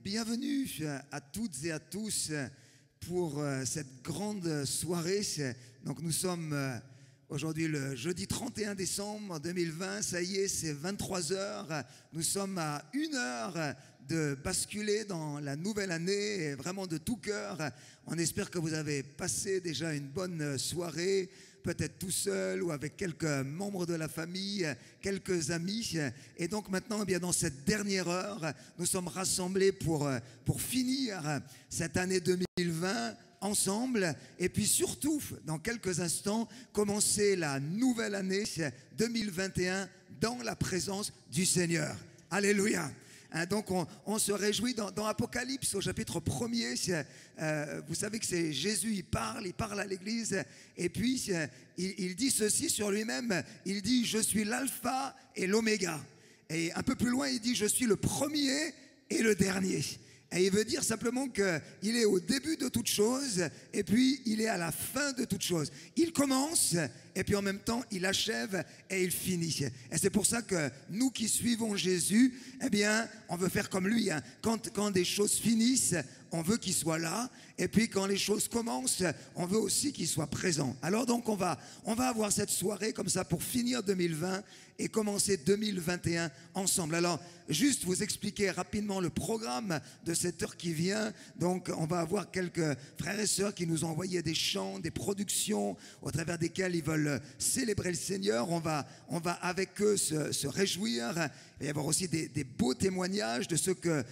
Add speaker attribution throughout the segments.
Speaker 1: Bienvenue à toutes et à tous pour cette grande soirée. Donc nous sommes aujourd'hui le jeudi 31 décembre 2020. Ça y est, c'est 23 h. Nous sommes à 1 heure de basculer dans la nouvelle année, et vraiment de tout cœur. On espère que vous avez passé déjà une bonne soirée, peut-être tout seul ou avec quelques membres de la famille, quelques amis. Et donc maintenant, eh bien, dans cette dernière heure, nous sommes rassemblés pour finir cette année 2020 ensemble. Et puis surtout, dans quelques instants, commencer la nouvelle année 2021 dans la présence du Seigneur. Alléluia. Donc on se réjouit dans Apocalypse au chapitre 1er, vous savez que c'est Jésus, il parle à l'église, et puis il dit ceci sur lui-même, il dit « Je suis l'alpha et l'oméga ». Et un peu plus loin, il dit « Je suis le premier et le dernier ». Et il veut dire simplement qu'il est au début de toute chose et puis il est à la fin de toute chose. Il commence et puis en même temps il achève et il finit. Et c'est pour ça que nous qui suivons Jésus, eh bien on veut faire comme lui. Quand des choses finissent, on veut qu'il soit là. Et puis quand les choses commencent, on veut aussi qu'il soit présent. Alors donc on va avoir cette soirée comme ça pour finir 2020 et commencer 2021 ensemble. Alors juste vous expliquer rapidement le programme de cette heure qui vient. Donc on va avoir quelques frères et sœurs qui nous ont envoyé des chants, des productions au travers desquelles ils veulent célébrer le Seigneur. On va avec eux se réjouir. Il va y avoir aussi des beaux témoignages de ce que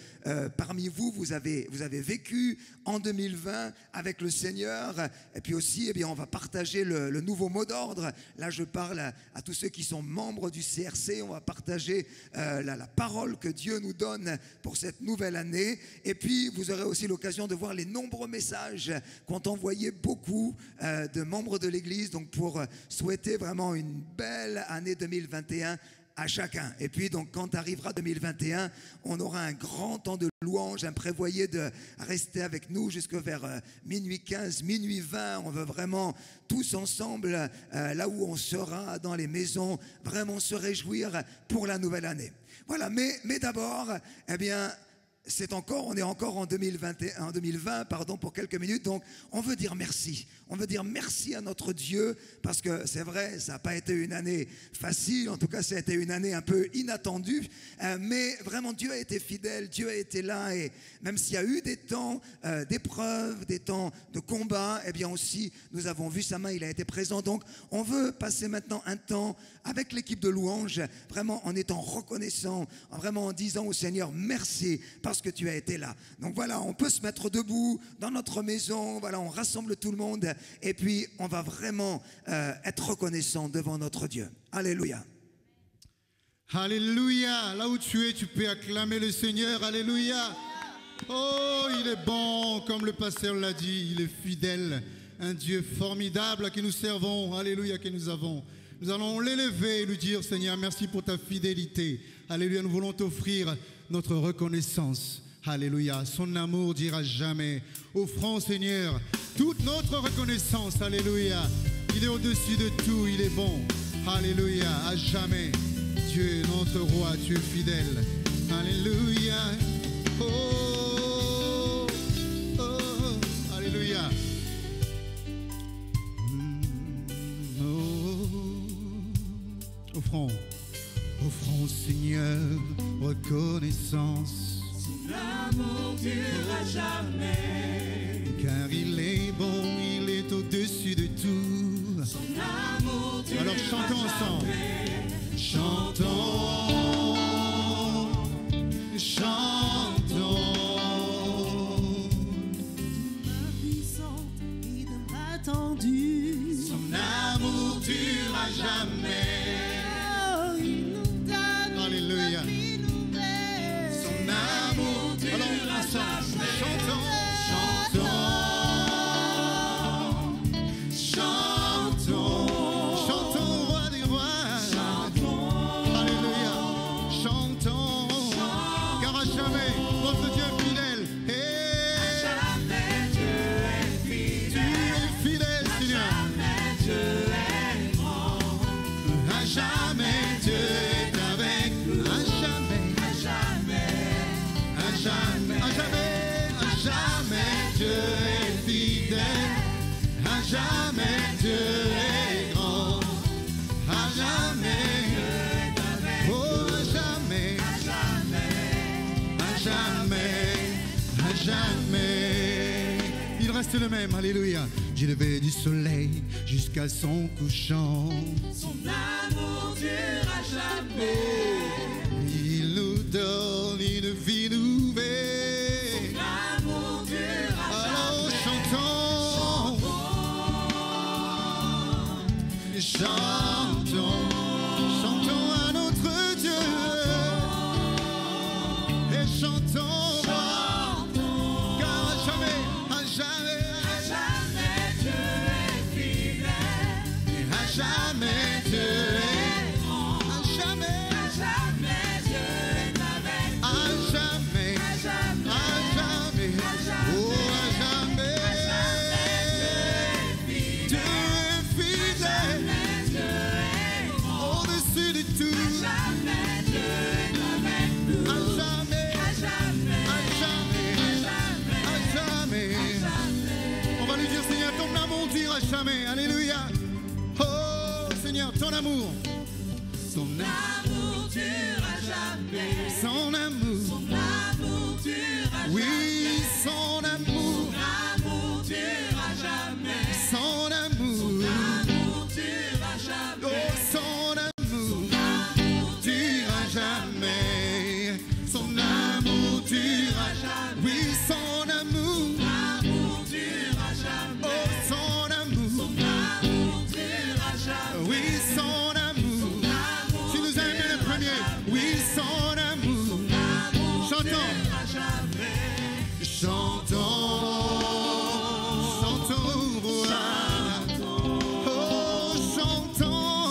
Speaker 1: parmi vous avez vécu en 2020 avec le Seigneur. Et puis aussi, eh bien, on va partager le nouveau mot d'ordre. Là, je parle à tous ceux qui sont membres du CRC. On va partager la parole que Dieu nous donne pour cette nouvelle année. Et puis, vous aurez aussi l'occasion de voir les nombreux messages qu'ont envoyé beaucoup de membres de l'Église. Donc, pour souhaiter vraiment une belle année 2021 à chacun. Et puis donc quand arrivera 2021, on aura un grand temps de louange. Prévoyez de rester avec nous jusqu'à vers minuit 15, minuit 20. On veut vraiment tous ensemble, là où on sera dans les maisons, vraiment se réjouir pour la nouvelle année. Voilà, mais d'abord, eh bien, on est encore en 2020, pour quelques minutes. Donc, on veut dire merci. On veut dire merci à notre Dieu parce que c'est vrai, ça n'a pas été une année facile. En tout cas, ça a été une année un peu inattendue. Mais vraiment, Dieu a été fidèle. Dieu a été là. Et même s'il y a eu des temps d'épreuve, des temps de combat, eh bien aussi, nous avons vu sa main. Il a été présent. Donc, on veut passer maintenant un temps avec l'équipe de louange, vraiment en étant reconnaissant, vraiment en disant au Seigneur merci parce que tu as été là. Donc voilà, on peut se mettre debout dans notre maison, voilà, on rassemble tout le monde et puis on va vraiment être reconnaissant devant notre Dieu. Alléluia.
Speaker 2: Alléluia. Là où tu es, tu peux acclamer le Seigneur. Alléluia. Oh, il est bon, comme le pasteur l'a dit, il est fidèle. Un Dieu formidable à qui nous servons. Alléluia, que nous avons. Nous allons l'élever et lui dire, Seigneur, merci pour ta fidélité. Alléluia, nous voulons t'offrir notre reconnaissance. Alléluia, son amour dira jamais. Offrons, Seigneur, toute notre reconnaissance. Alléluia, il est au-dessus de tout, il est bon. Alléluia, à jamais. Dieu est notre roi, tu es fidèle. Alléluia. Oh, oh, alléluia. Offrons, Seigneur, reconnaissance.
Speaker 3: Son amour durera jamais.
Speaker 2: Car il est bon, il est au-dessus de tout.
Speaker 3: Son amour durera
Speaker 2: alors chantons ensemble.
Speaker 3: Jamais.
Speaker 2: Chantons.
Speaker 3: Puissante et attendue.
Speaker 2: Son amour durera jamais. Alléluia. Son amour durera jamais. Chantons, roi des rois. Chantons. Alléluia. Chantons. Car à jamais, notre Dieu est fidèle.
Speaker 3: À jamais Dieu est fidèle.
Speaker 2: Tu es fidèle, Seigneur.
Speaker 3: À jamais Dieu est grand.
Speaker 2: À jamais Dieu est avec nous. À jamais.
Speaker 3: À jamais.
Speaker 2: À jamais. À jamais. reste le même, alléluia. Du lever du soleil jusqu'à son couchant.
Speaker 3: Son amour durera jamais.
Speaker 2: Il nous donne une vie nouvelle.
Speaker 3: Son amour durera
Speaker 2: Alors
Speaker 3: jamais.
Speaker 2: chantons, chantons à notre Dieu. Et chantons, car à jamais,
Speaker 3: Dieu est fidèle.
Speaker 2: et à jamais Dieu est grand. À jamais
Speaker 3: Dieu est avec nous.
Speaker 2: à jamais, oh à jamais, Dieu est fidèle, au-dessus de tout,
Speaker 3: Dieu est avec nous.
Speaker 2: à jamais, à jamais. On va lui dire, Seigneur, ton amour dure à jamais, alléluia. Oh Seigneur, ton amour, son
Speaker 3: L'amour durera jamais.
Speaker 2: son amour,
Speaker 3: Son amour durera
Speaker 2: oui,
Speaker 3: jamais.
Speaker 2: son amour,
Speaker 3: L'amour durera jamais.
Speaker 2: son amour,
Speaker 3: L'amour durera
Speaker 2: oh
Speaker 3: jamais.
Speaker 2: son amour durera jamais, son amour durera jamais, oui, son amour,
Speaker 3: L'amour durera
Speaker 2: oh
Speaker 3: jamais.
Speaker 2: son amour,
Speaker 3: L'amour durera jamais.
Speaker 2: oui, son amour, tu nous as aimé le premier, oui, son amour, chantons, chantons, oh chantons,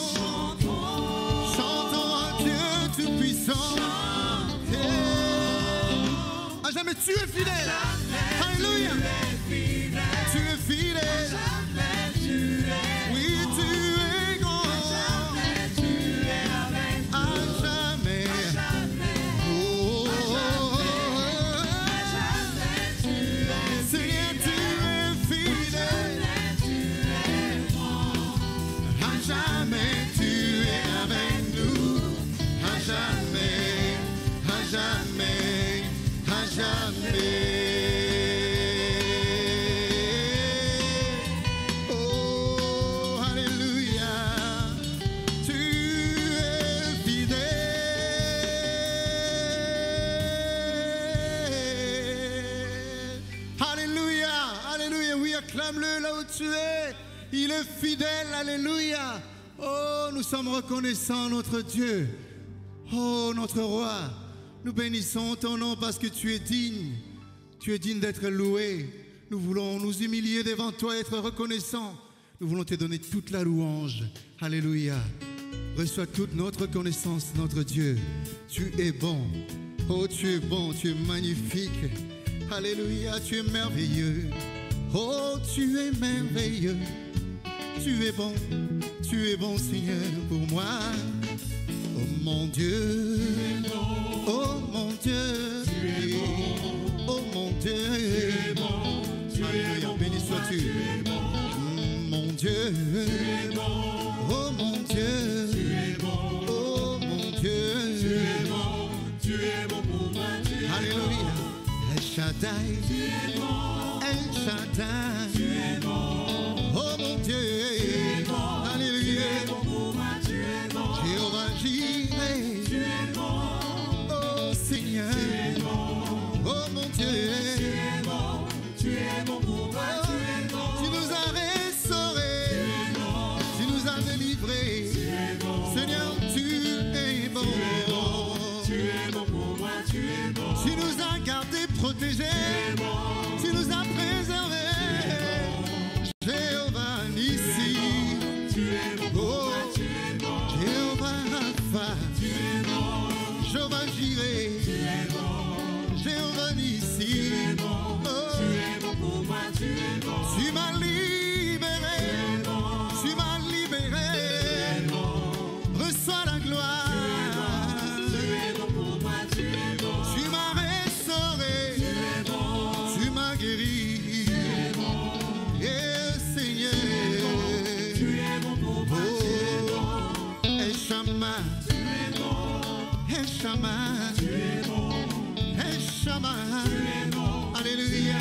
Speaker 2: chantons à Dieu Tout-Puissant. À jamais tu es fidèle, alléluia, tu es fidèle, oui tu es grand, à jamais, oh, Seigneur tu es fidèle, à jamais tu es avec nous, à jamais, à jamais, à jamais. Oh, alléluia, tu es fidèle. Alléluia, alléluia, oui, acclame-le là où tu es. Il est fidèle, alléluia. Oh, nous sommes reconnaissants, notre Dieu. Oh, notre roi, nous bénissons ton nom parce que tu es digne. Tu es digne d'être loué. Nous voulons nous humilier devant toi, être reconnaissants. Nous voulons te donner toute la louange. Alléluia. Reçois toute notre reconnaissance, notre Dieu. Tu es bon. Oh, tu es bon, tu es magnifique. Alléluia, tu es merveilleux. Oh, tu es merveilleux. Tu es bon, Seigneur, pour moi. Oh mon Dieu, oh mon Dieu, oh mon Dieu, alléluia, béni sois-tu, mon Dieu, oh mon Dieu, oh mon Dieu, alléluia, El Shaddai, El Shaddai, oh mon Dieu, alléluia. Jéhovah Jireh, oh Seigneur, oh mon Dieu, tu nous as restaurés, tu nous as délivrés, Seigneur, tu es bon, tu nous as gardés, protégés, tu nous as préservés, Jéhovah Nissi, oh Jéhovah Rapha, Jéhovah Jireh, Jéhovah Nissi, oh, tu m'as libéré, reçois la gloire, tu m'as restauré, tu m'as guéri, et Seigneur, oh, El Shammah, El Shammah, El Shammah, alléluia,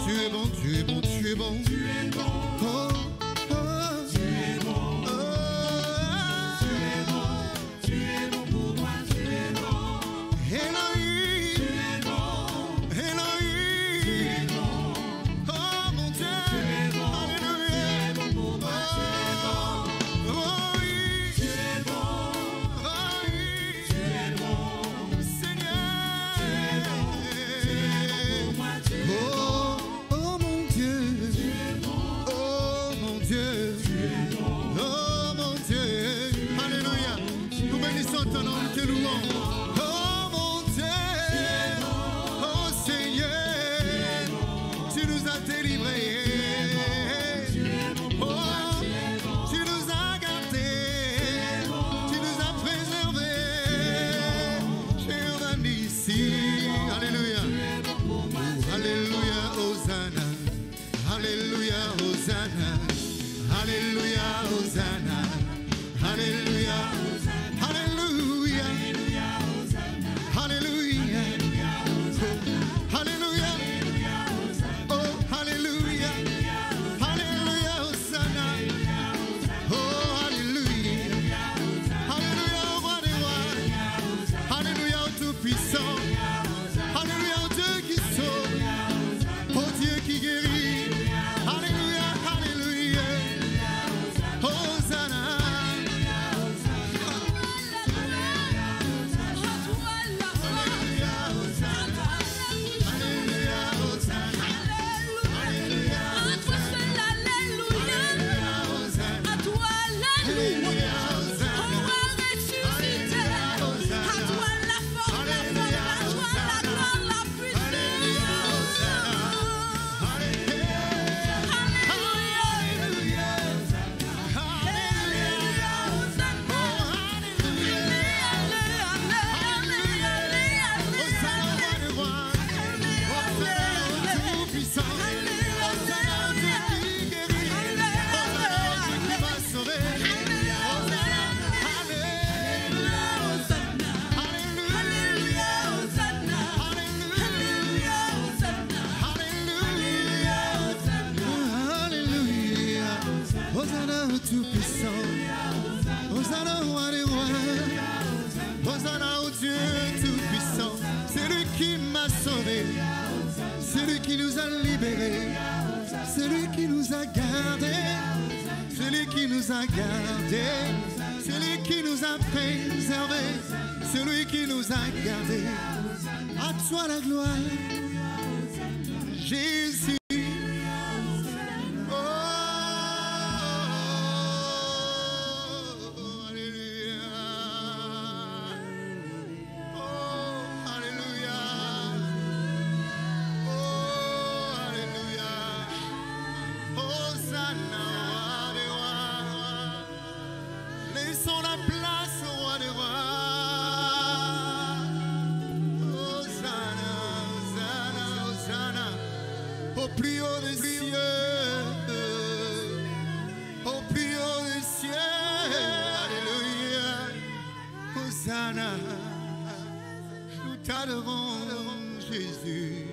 Speaker 2: tu es bon.
Speaker 3: Tu es bon.
Speaker 2: Oh, oh,
Speaker 3: Tu es bon.
Speaker 2: oh.
Speaker 3: Tu es bon. Tu es bon pour moi. Tu es bon.
Speaker 2: Elohim,
Speaker 3: Tu es bon.
Speaker 2: Elohim.
Speaker 3: Tu es bon.
Speaker 2: Oh mon Dieu,
Speaker 3: Tu es bon.
Speaker 2: Alléluia.
Speaker 3: Tu es bon pour moi. Tu es bon.
Speaker 2: Oh oui,
Speaker 3: Tu es bon.
Speaker 2: oh oui,
Speaker 3: Tu es bon.
Speaker 2: Seigneur.
Speaker 3: Tu es bon pour moi. Tu es bon.
Speaker 2: Oh, oh mon Dieu,
Speaker 3: Tu es bon.
Speaker 2: oh mon Dieu,
Speaker 3: Tu es bon.
Speaker 2: oh mon Dieu, Alléluia. Nous bénissons ton nom, nous te louons. Oh mon Dieu, oh Seigneur, tu nous as délivrés. Oh, tu nous as gardés, tu nous as préservés. J'ai ici, Alléluia. Alléluia, Hosanna. Alléluia, Hosanna. Alléluia, Hosanna. Alléluia, Alléluia. Alléluia. Oh, Alléluia. Oh, Alléluia. Alléluia, Hosanna. Oh, Alléluia. Alléluia, au roi des rois. Alléluia, au Tout-Puissant. Alléluia, au Dieu qui sauve. Au Dieu qui guérit. Alléluia, Alléluia. Hosanna. Alléluia, Hosanna. Alléluia, Hosanna. Alléluia, Hosanna. Alléluia, Hosanna. Alléluia, Hosanna au Tout-Puissant, Hosanna au roi des rois, Hosanna au Dieu Tout-Puissant, c'est lui qui m'a sauvé, c'est lui qui nous a libérés, c'est lui qui nous a gardés, c'est lui qui nous a gardés, c'est lui qui nous a préservés, c'est lui qui nous a gardés. À toi la gloire, Jésus. Laissons la place au roi des rois. Hosanna, Hosanna, Hosanna, au plus haut des cieux, au plus haut des cieux. Alléluia, Hosanna, nous t'adorons, Jésus.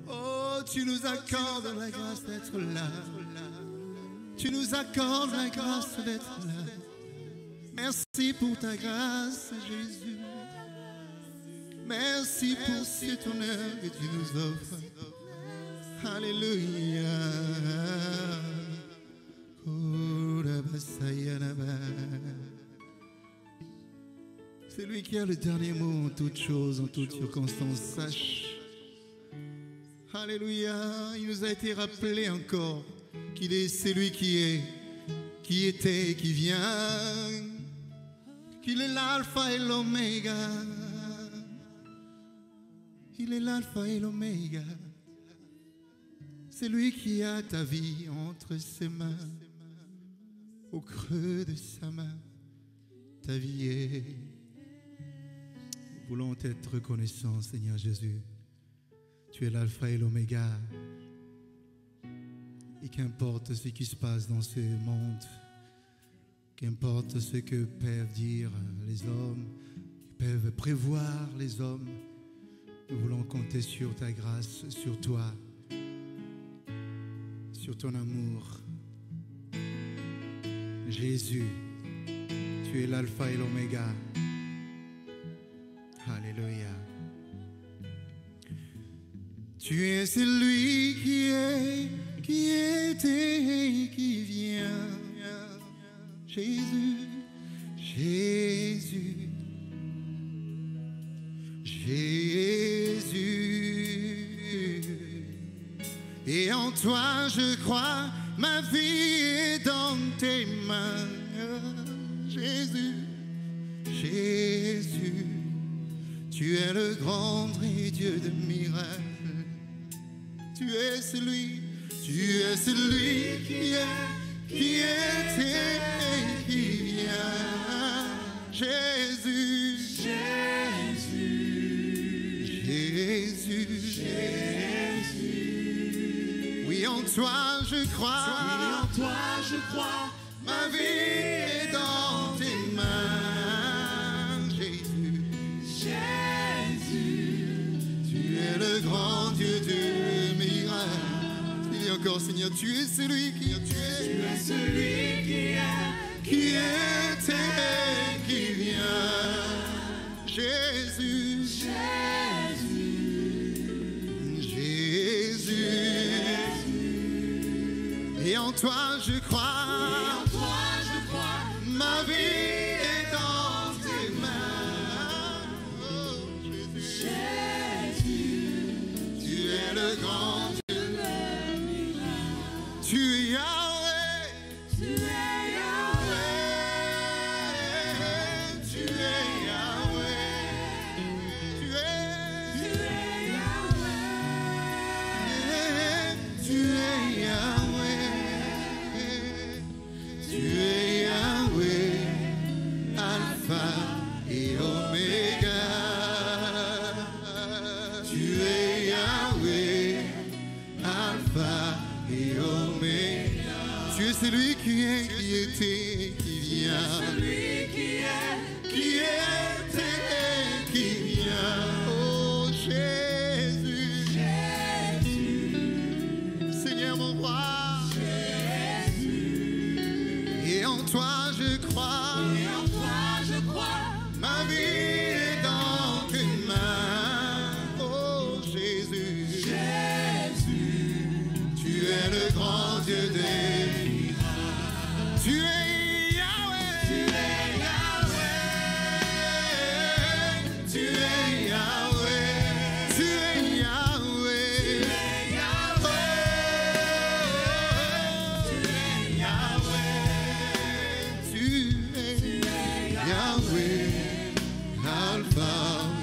Speaker 2: Oh, tu nous accordes la grâce d'être là. Tu nous accordes la grâce d'être là. Merci pour ta grâce, Jésus. Merci pour cet honneur que tu nous offres. Alléluia. C'est lui qui a le dernier mot en toutes choses, en toutes circonstances. Sache. Alléluia. Il nous a été rappelé encore qu'il est celui qui est, qui était et qui vient, qu'il est l'alpha et l'oméga. Il est l'alpha et l'oméga. C'est lui qui a ta vie entre ses mains, au creux de sa main, ta vie est. Nous voulons être reconnaissants, Seigneur Jésus. Tu es l'alpha et l'oméga. Et qu'importe ce qui se passe dans ce monde, qu'importe ce que peuvent dire les hommes, que peuvent prévoir les hommes, nous voulons compter sur ta grâce, sur toi. sur ton amour. Jésus, tu es l'alpha et l'oméga. Alléluia. Tu es celui qui est, qui était et qui vient. Jésus, Jésus, Jésus. Et en toi je crois, ma vie est dans tes mains. Jésus, Jésus, tu es le grand et Dieu de miracles. Tu es celui qui est, qui était et qui vient. Jésus, Jésus, Jésus, Jésus. Oui, en toi je crois,
Speaker 3: Oui, en toi je crois,
Speaker 2: ma vie est dans tes mains. Jésus,
Speaker 3: Jésus,
Speaker 2: tu es le grand Dieu de miracles. Et encore, Seigneur, tu es celui qui
Speaker 3: tu es celui
Speaker 2: qui était et qui vient. Jésus, Jésus, et en toi je crois,
Speaker 3: en toi je crois,
Speaker 2: ma vie est dans tes mains. Oh, Jésus, tu es le grand Dieu. Tu es Yahweh,
Speaker 3: tu es Yahweh,
Speaker 2: tu es Yahweh, tu es
Speaker 3: Yahweh,
Speaker 2: tu es Yahweh, tu es Yahweh, Alpha et Oméga. Tu es Yahweh, Alpha et Oméga. Tu es celui qui est, qui était, qui vient.
Speaker 3: celui qui
Speaker 2: Qui était, qui vient. Oh Jésus, Seigneur mon roi. Et en toi je crois,
Speaker 3: et en toi je crois,
Speaker 2: ma vie est dans tes mains. Oh Jésus, tu es le grand Dieu des miracles. Tu es Yahweh, tu es Yahweh, tu es Yahweh, tu es Yahweh, Alpha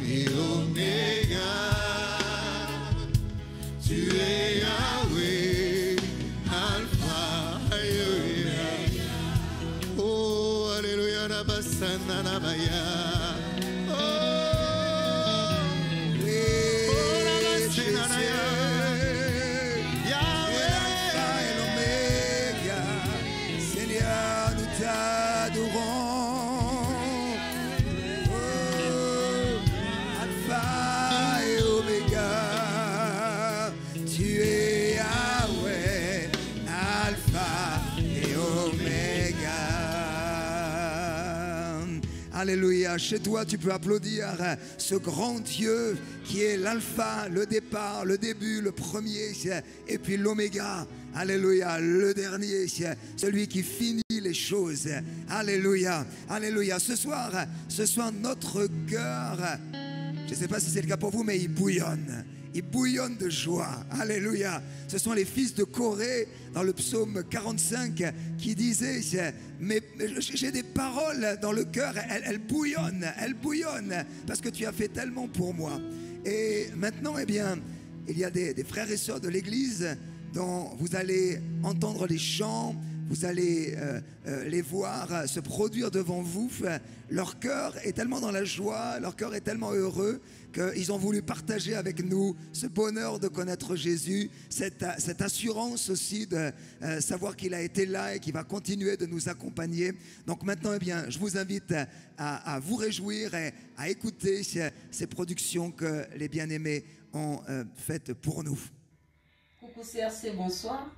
Speaker 2: et Oméga. Tu es Yahweh, Alpha et Oméga. Oh, alléluia, Nabasana Nabaya. Oh, Nabasena Naya.
Speaker 1: Alpha et l'Oméga, Seigneur, nous t'adorons. Oh, Alpha et Oméga, tu es Yahweh, Alpha et Oméga. Alléluia. Chez toi, tu peux applaudir ce grand Dieu qui est l'alpha, le départ, le début, le premier, et puis l'oméga. Alléluia, le dernier, celui qui finit les choses. Alléluia, alléluia. Ce soir, notre cœur, je ne sais pas si c'est le cas pour vous, mais il bouillonne. Il bouillonne de joie. Alléluia. Ce sont les fils de Corée dans le psaume 45 qui disaient, mais j'ai des paroles dans le cœur, elles bouillonnent parce que tu as fait tellement pour moi. Et maintenant, eh bien, il y a des frères et sœurs de l'église dont vous allez entendre les chants, vous allez les voir se produire devant vous. Leur cœur est tellement dans la joie, leur cœur est tellement heureux qu'ils ont voulu partager avec nous ce bonheur de connaître Jésus, cette assurance aussi de savoir qu'il a été là et qu'il va continuer de nous accompagner. Donc maintenant, eh bien, je vous invite à vous réjouir et à écouter ces productions que les bien-aimés ont faites pour nous.
Speaker 4: Coucou CRC, bonsoir.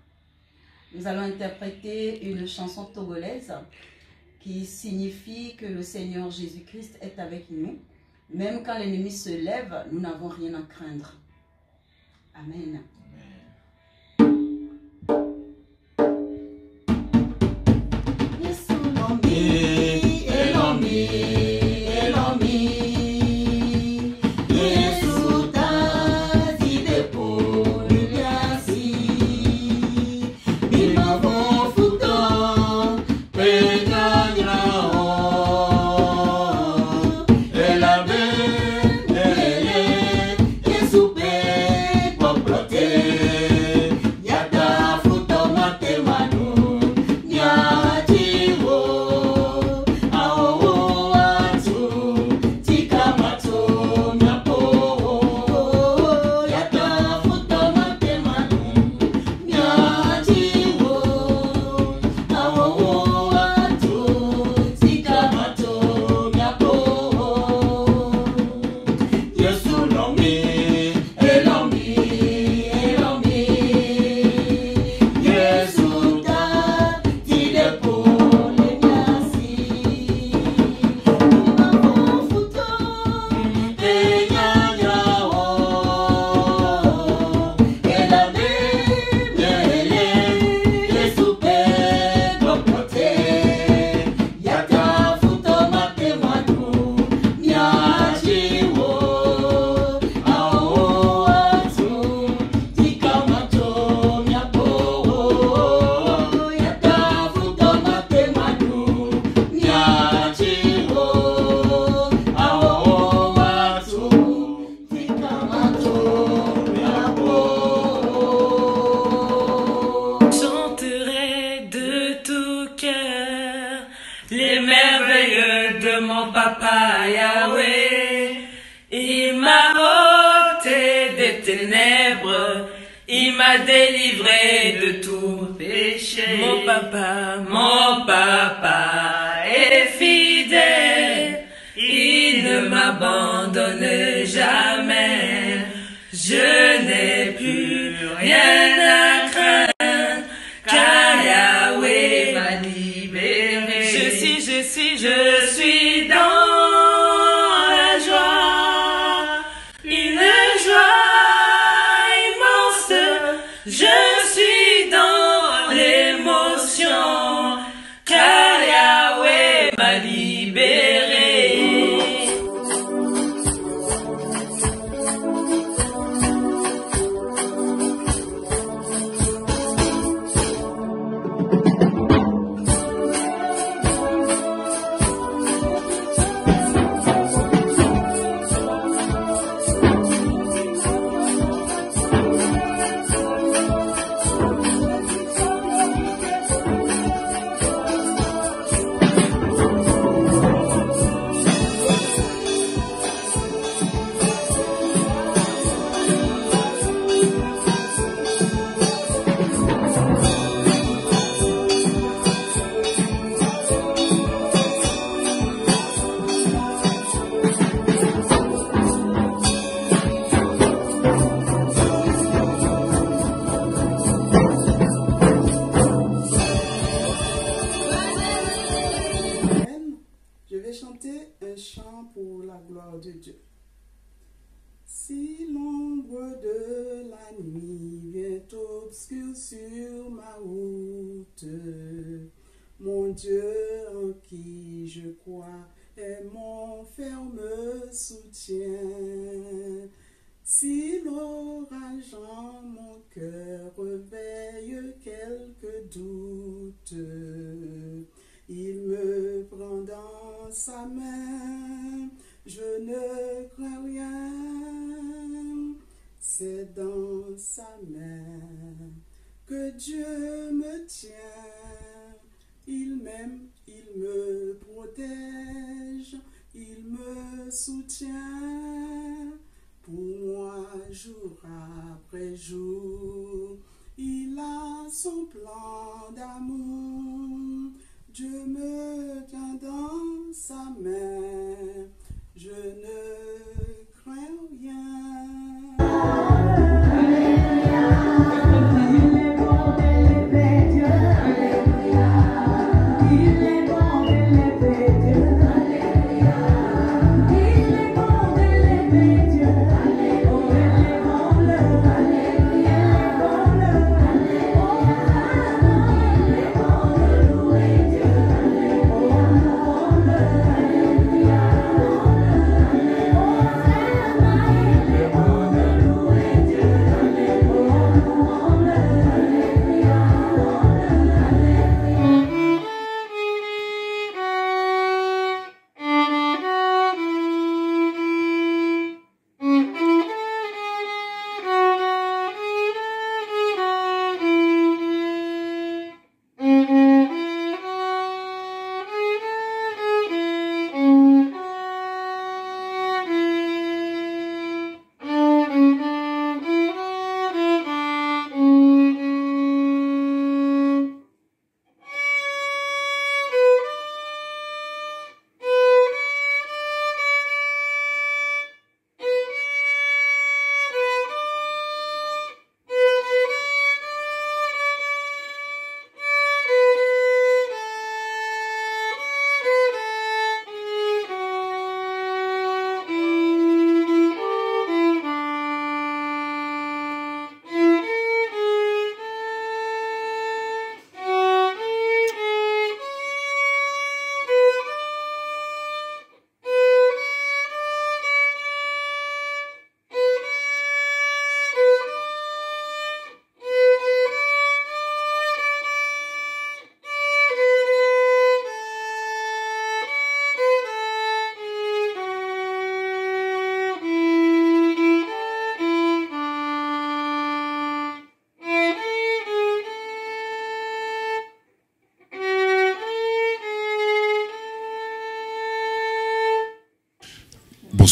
Speaker 4: Nous allons interpréter une chanson togolaise qui signifie que le Seigneur Jésus-Christ est avec nous. Même quand l'ennemi se lève, nous n'avons rien à craindre. Amen.
Speaker 5: Il m'a délivré de tout péché. Mon papa est fidèle. Il ne m'abandonne jamais. Je n'ai plus rien à craindre, car Yahweh m'a libéré. Je suis dans la joie, une joie immense. Je suis dans l'émotion, car Yahweh m'a libéré.
Speaker 6: Je vais chanter un chant pour la gloire de Dieu. Si l'ombre de la nuit vient obscurcir ma route, mon Dieu en qui je crois est mon ferme soutien. Si l'orage en mon cœur réveille quelques doutes, il me prend dans sa main, je ne crains rien. C'est dans sa main que Dieu me tient. Il m'aime, il me protège, il me soutient. Pour moi, jour après jour, il a son plan d'amour. Dieu me tient dans sa main, je ne crains rien.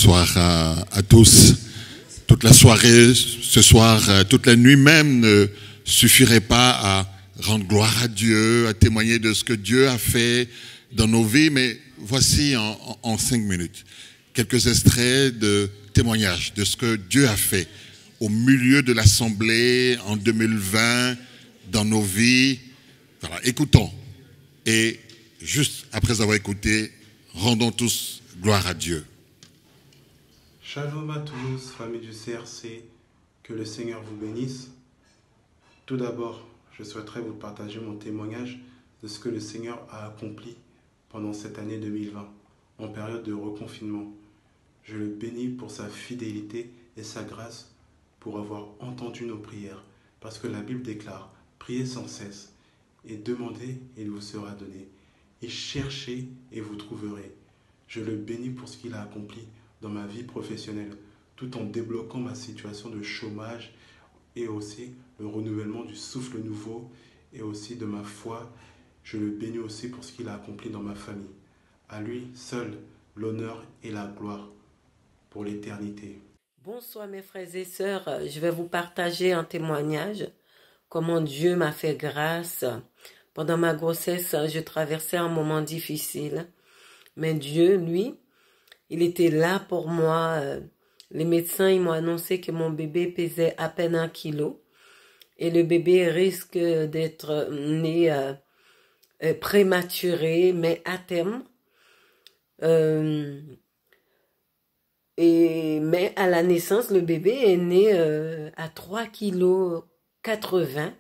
Speaker 7: bonsoir à tous. Toute la soirée, ce soir, toute la nuit même ne suffirait pas à rendre gloire à Dieu, à témoigner de ce que Dieu a fait dans nos vies. Mais voici en 5 minutes quelques extraits de témoignages de ce que Dieu a fait au milieu de l'Assemblée en 2020, dans nos vies. Voilà, écoutons. Et juste après avoir écouté, rendons tous gloire à Dieu.
Speaker 8: Shalom à tous, famille du CRC, que le Seigneur vous bénisse. Tout d'abord, je souhaiterais vous partager mon témoignage de ce que le Seigneur a accompli pendant cette année 2020, en période de reconfinement. Je le bénis pour sa fidélité et sa grâce pour avoir entendu nos prières, parce que la Bible déclare « Priez sans cesse et demandez et il vous sera donné, et cherchez et vous trouverez ». Je le bénis pour ce qu'il a accompli dans ma vie professionnelle, tout en débloquant ma situation de chômage et aussi le renouvellement du souffle nouveau et aussi de ma foi. Je le bénis aussi pour ce qu'il a accompli dans ma famille. À lui seul l'honneur et la gloire pour l'éternité.
Speaker 9: Bonsoir mes frères et sœurs, je vais vous partager un témoignage, comment Dieu m'a fait grâce. Pendant ma grossesse, je traversais un moment difficile, mais Dieu, lui, il était là pour moi. Les médecins, ils m'ont annoncé que mon bébé pesait à peine 1 kilo et le bébé risque d'être né prématuré, mais à terme. Mais à la naissance, le bébé est né à 3,80 kg.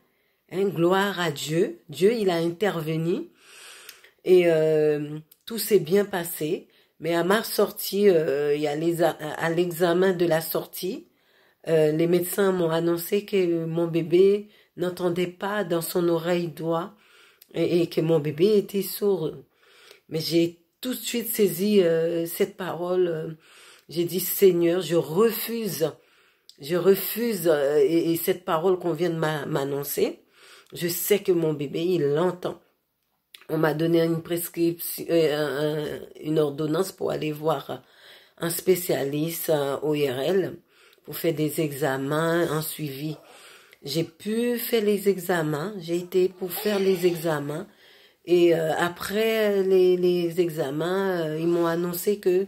Speaker 9: Gloire à Dieu. Dieu, il a intervenu et tout s'est bien passé. Mais à ma sortie, il y a à l'examen de la sortie, les médecins m'ont annoncé que mon bébé n'entendait pas dans son oreille droite et que mon bébé était sourd. Mais j'ai tout de suite saisi cette parole. J'ai dit, Seigneur, je refuse et cette parole qu'on vient de m'annoncer. Je sais que mon bébé, il l'entend. On m'a donné une prescription, une ordonnance pour aller voir un spécialiste ORL pour faire des examens, un suivi. J'ai pu faire les examens, j'ai été pour faire les examens et après les examens, ils m'ont annoncé que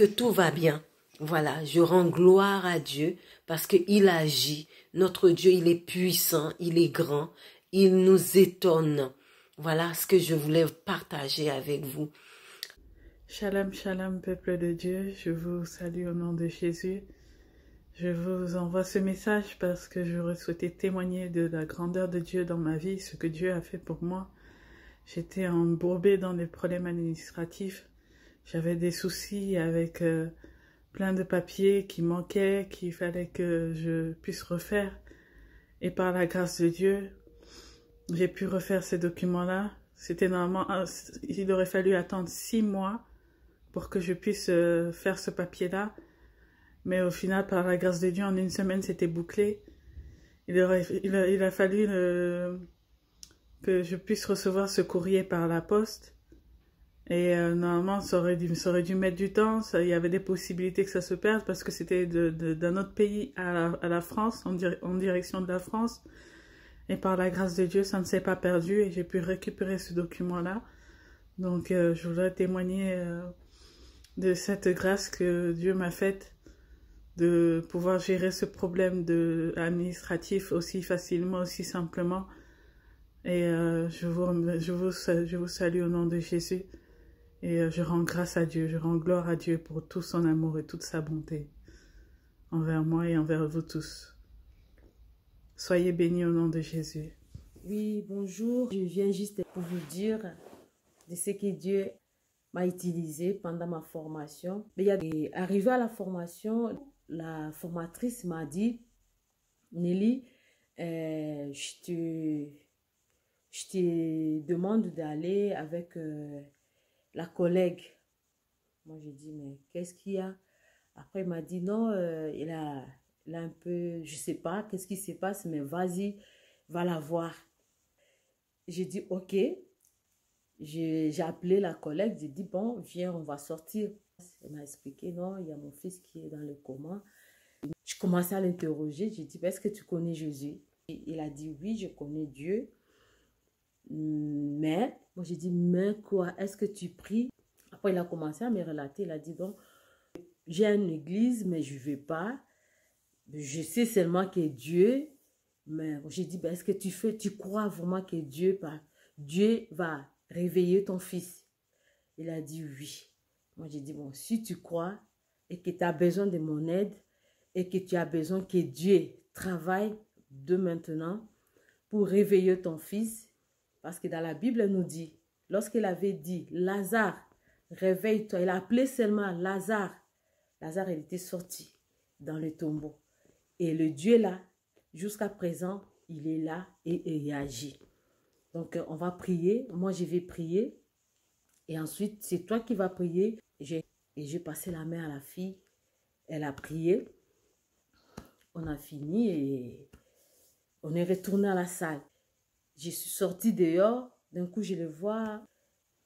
Speaker 9: tout va bien. Voilà, je rends gloire à Dieu parce qu'il agit. Notre Dieu, il est puissant, il est grand, il nous étonne. Voilà ce que je voulais partager avec vous.
Speaker 6: Shalom, shalom, peuple de Dieu. Je vous salue au nom de Jésus. Je vous envoie ce message parce que j'aurais souhaité témoigner de la grandeur de Dieu dans ma vie, ce que Dieu a fait pour moi. J'étais embourbée dans des problèmes administratifs. J'avais des soucis avec plein de papiers qui manquaient, qu'il fallait que je puisse refaire. Et par la grâce de Dieu, j'ai pu refaire ces documents-là. C'était normalement, il aurait fallu attendre 6 mois pour que je puisse faire ce papier-là. Mais au final, par la grâce de Dieu, en 1 semaine, c'était bouclé. Il a fallu que je puisse recevoir ce courrier par la poste. Et normalement, ça aurait dû mettre du temps. Il y avait des possibilités que ça se perde parce que c'était d'un autre pays à la France, en direction de la France. Et par la grâce de Dieu, ça ne s'est pas perdu et j'ai pu récupérer ce document-là. Donc, je voudrais témoigner de cette grâce que Dieu m'a faite de pouvoir gérer ce problème administratif aussi facilement, aussi simplement. Et je vous salue au nom de Jésus. Et je rends grâce à Dieu, je rends gloire à Dieu pour tout son amour et toute sa bonté envers moi et envers vous tous. Soyez bénis au nom de Jésus.
Speaker 10: Oui, bonjour. Je viens juste pour vous dire de ce que Dieu m'a utilisé pendant ma formation. Arrivé à la formation, la formatrice m'a dit, Nelly, je te demande d'aller avec la collègue. Moi, j'ai dit, mais qu'est-ce qu'il y a? Après, il m'a dit, non, il a un peu, je sais pas qu'est-ce qui se passe, mais vas-y, va la voir. J'ai dit, ok. J'ai appelé la collègue, j'ai dit, bon, viens, on va sortir. Elle m'a expliqué, non, il y a mon fils qui est dans le coma. Je commençais à l'interroger, j'ai dit, est-ce que tu connais Jésus? Il a dit, oui, je connais Dieu. Mais, moi j'ai dit, mais quoi? Est-ce que tu pries? Après, il a commencé à me relater, il a dit, donc, j'ai une église, mais je ne vais pas. Je sais seulement que Dieu, mais j'ai dit, est-ce que tu crois vraiment que Dieu va réveiller ton fils? Il a dit oui. Moi, j'ai dit, bon, si tu crois et que tu as besoin de mon aide et que tu as besoin que Dieu travaille de maintenant pour réveiller ton fils, parce que dans la Bible, elle nous dit, lorsqu'il avait dit, Lazare, réveille-toi, il a appelé seulement Lazare. Lazare, il était sorti dans le tombeau. Et le Dieu là, jusqu'à présent, il est là et il agit. Donc, on va prier. Moi, je vais prier. Et ensuite, c'est toi qui vas prier. Et j'ai passé la main à la fille. Elle a prié. On a fini et on est retourné à la salle. Je suis sortie dehors. D'un coup, je le vois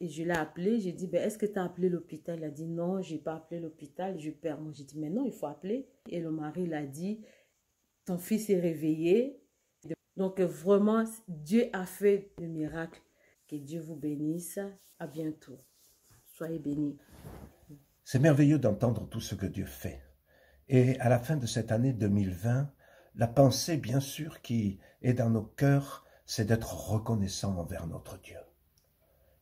Speaker 10: et je l'ai appelé. J'ai dit, est-ce que tu as appelé l'hôpital? Il a dit, non, je n'ai pas appelé l'hôpital. Je perds. Moi, j'ai dit, mais non, il faut appeler. Et le mari l'a dit, ton fils est réveillé. Donc, vraiment, Dieu a fait le miracle. Que Dieu vous bénisse. À bientôt. Soyez bénis.
Speaker 11: C'est merveilleux d'entendre tout ce que Dieu fait. Et à la fin de cette année 2020, la pensée, bien sûr, qui est dans nos cœurs, c'est d'être reconnaissant envers notre Dieu.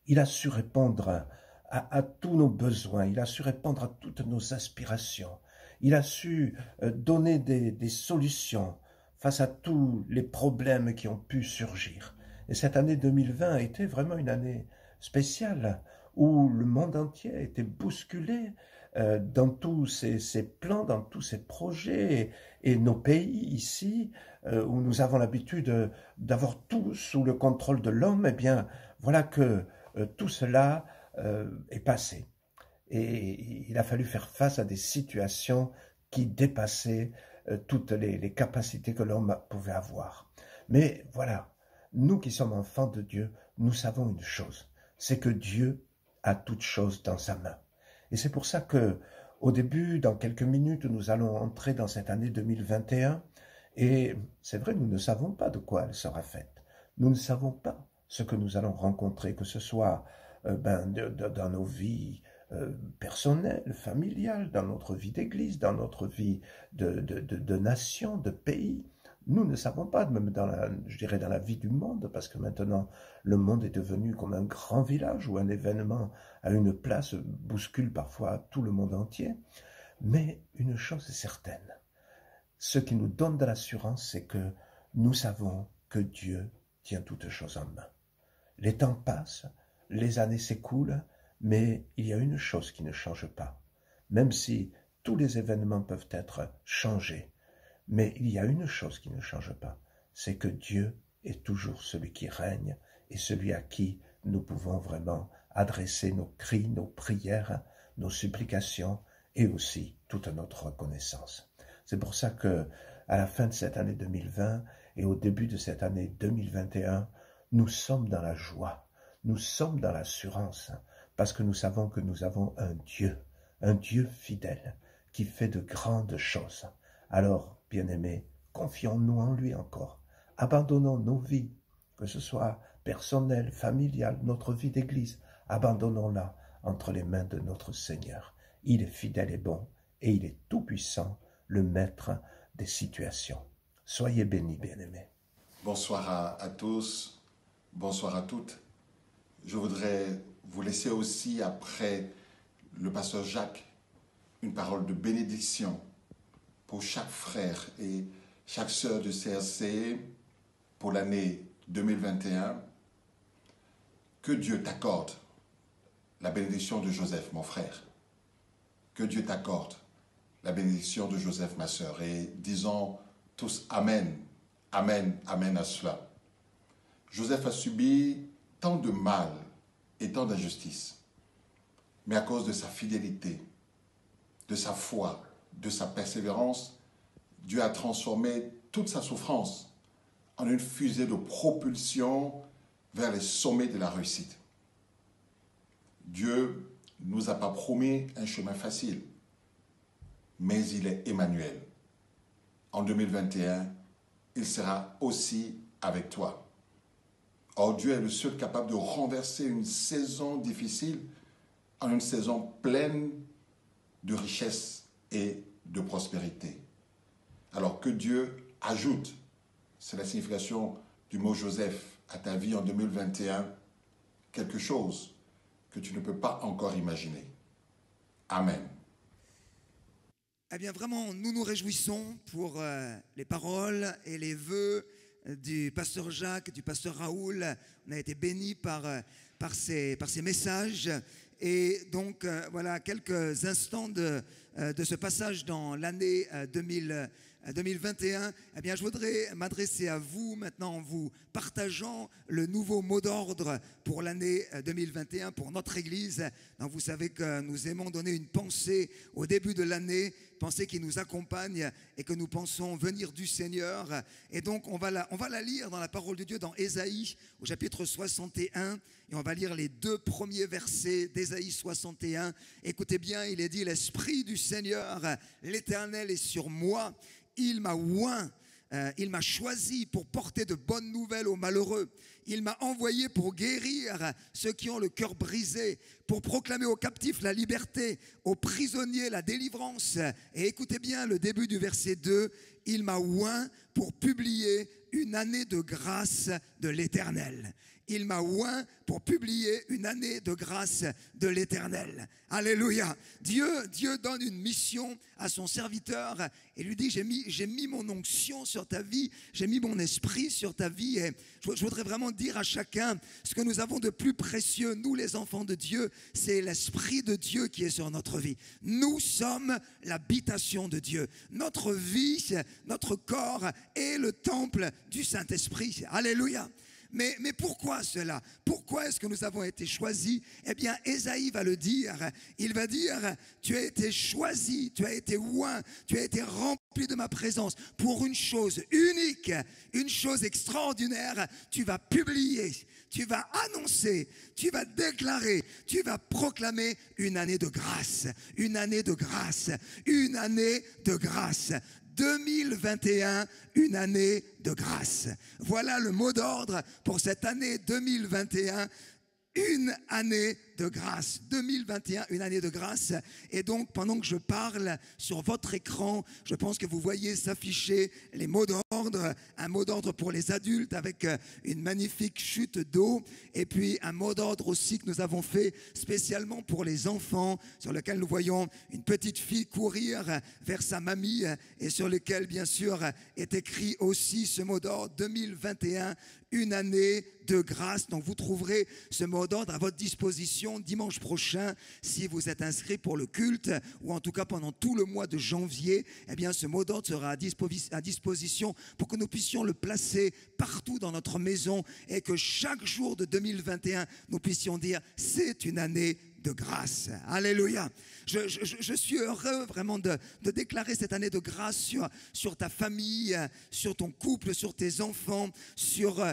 Speaker 11: Il a su répondre à tous nos besoins, il a su répondre à toutes nos aspirations, il a su donner des solutions face à tous les problèmes qui ont pu surgir. Et cette année 2020 a été vraiment une année spéciale où le monde entier a été bousculé dans tous ces plans, dans tous ces projets et nos pays ici, où nous avons l'habitude d'avoir tout sous le contrôle de l'homme, eh bien voilà que tout cela est passé. Et il a fallu faire face à des situations qui dépassaient toutes les capacités que l'homme pouvait avoir. Mais voilà, nous qui sommes enfants de Dieu, nous savons une chose, c'est que Dieu a toutes choses dans sa main. Et c'est pour ça que, au début, dans quelques minutes, nous allons entrer dans cette année 2021. Et c'est vrai, nous ne savons pas de quoi elle sera faite. Nous ne savons pas ce que nous allons rencontrer, que ce soit dans nos vies personnelles, familiales, dans notre vie d'église, dans notre vie de nation, de pays. Nous ne savons pas, même dans la vie du monde, parce que maintenant, le monde est devenu comme un grand village où un événement à une place bouscule parfois tout le monde entier. Mais une chose est certaine, ce qui nous donne de l'assurance, c'est que nous savons que Dieu tient toutes choses en main. Les temps passent, les années s'écoulent, mais il y a une chose qui ne change pas. Même si tous les événements peuvent être changés, mais il y a une chose qui ne change pas, c'est que Dieu est toujours celui qui règne et celui à qui nous pouvons vraiment adresser nos cris, nos prières, nos supplications et aussi toute notre reconnaissance. C'est pour ça que, à la fin de cette année 2020 et au début de cette année 2021, nous sommes dans la joie, nous sommes dans l'assurance, parce que nous savons que nous avons un Dieu fidèle, qui fait de grandes choses. Alors, bien-aimés, confions-nous en lui encore. Abandonnons nos vies, que ce soit personnelle, familiale, notre vie d'église, abandonnons-la entre les mains de notre Seigneur. Il est fidèle et bon, et il est tout-puissant, le maître des situations. Soyez bénis, bien-aimés.
Speaker 7: Bonsoir à tous, bonsoir à toutes. Je voudrais vous laisser aussi, après le pasteur Jacques, une parole de bénédiction pour chaque frère et chaque sœur de CRC pour l'année 2021. Que Dieu t'accorde la bénédiction de Joseph, mon frère. Que Dieu t'accorde la bénédiction de Joseph, ma sœur. Et disons tous Amen, Amen, Amen à cela. Joseph a subi tant de mal et tant d'injustice, mais à cause de sa fidélité, de sa foi, de sa persévérance, Dieu a transformé toute sa souffrance en une fusée de propulsion vers les sommets de la réussite. Dieu ne nous a pas promis un chemin facile, mais il est Emmanuel. En 2021, il sera aussi avec toi. Or, Dieu est le seul capable de renverser une saison difficile en une saison pleine de richesse et de prospérité. Alors que Dieu ajoute, c'est la signification du mot Joseph, à ta vie en 2021, quelque chose que tu ne peux pas encore imaginer. Amen.
Speaker 1: Eh bien, vraiment, nous nous réjouissons pour les paroles et les vœux du pasteur Jacques, du pasteur Raoul. On a été bénis par ces messages. Et donc, voilà, quelques instants de ce passage dans l'année 2021. Eh bien, je voudrais m'adresser à vous maintenant en vous partageant le nouveau mot d'ordre pour l'année 2021 pour notre Église. Donc, vous savez que nous aimons donner une pensée au début de l'année, pensée qui nous accompagne et que nous pensons venir du Seigneur. Et donc, on va la lire dans la parole de Dieu dans Ésaïe au chapitre 61 et on va lire les 2 premiers versets d'Ésaïe 61. Écoutez bien, il est dit: l'Esprit du Seigneur, l'Éternel est sur moi. Il m'a oint, il m'a choisi pour porter de bonnes nouvelles aux malheureux. Il m'a envoyé pour guérir ceux qui ont le cœur brisé, pour proclamer aux captifs la liberté, aux prisonniers la délivrance. Et écoutez bien le début du verset 2. Il m'a oint pour publier une année de grâce de l'Éternel. Il m'a oint pour publier une année de grâce de l'Éternel. Alléluia. Dieu donne une mission à son serviteur et lui dit: j'ai mis mon onction sur ta vie, j'ai mis mon esprit sur ta vie. Et je voudrais vraiment dire à chacun, ce que nous avons de plus précieux, nous les enfants de Dieu, c'est l'Esprit de Dieu qui est sur notre vie. Nous sommes l'habitation de Dieu. Notre vie, notre corps est le temple du Saint-Esprit. Alléluia. Mais pourquoi cela? Pourquoi est-ce que nous avons été choisis? Eh bien, Ésaïe va le dire. Il va dire: tu as été choisi, tu as été oint, tu as été rempli de ma présence pour une chose unique, une chose extraordinaire. Tu vas publier, tu vas annoncer, tu vas déclarer, tu vas proclamer une année de grâce, une année de grâce, une année de grâce. 2021, une année de grâce. Voilà le mot d'ordre pour cette année 2021. Une année de grâce. 2021, une année de grâce. Et donc, pendant que je parle sur votre écran, je pense que vous voyez s'afficher les mots d'ordre. Un mot d'ordre pour les adultes avec une magnifique chute d'eau. Et puis, un mot d'ordre aussi que nous avons fait spécialement pour les enfants, sur lequel nous voyons une petite fille courir vers sa mamie et sur lequel, bien sûr, est écrit aussi ce mot d'ordre 2021, une année de grâce. Donc vous trouverez ce mot d'ordre à votre disposition dimanche prochain si vous êtes inscrit pour le culte ou en tout cas pendant tout le mois de janvier. Eh bien ce mot d'ordre sera à disposition pour que nous puissions le placer partout dans notre maison et que chaque jour de 2021 nous puissions dire: c'est une année de grâce. Alléluia. Je suis heureux vraiment de déclarer cette année de grâce sur ta famille, sur ton couple, sur tes enfants, sur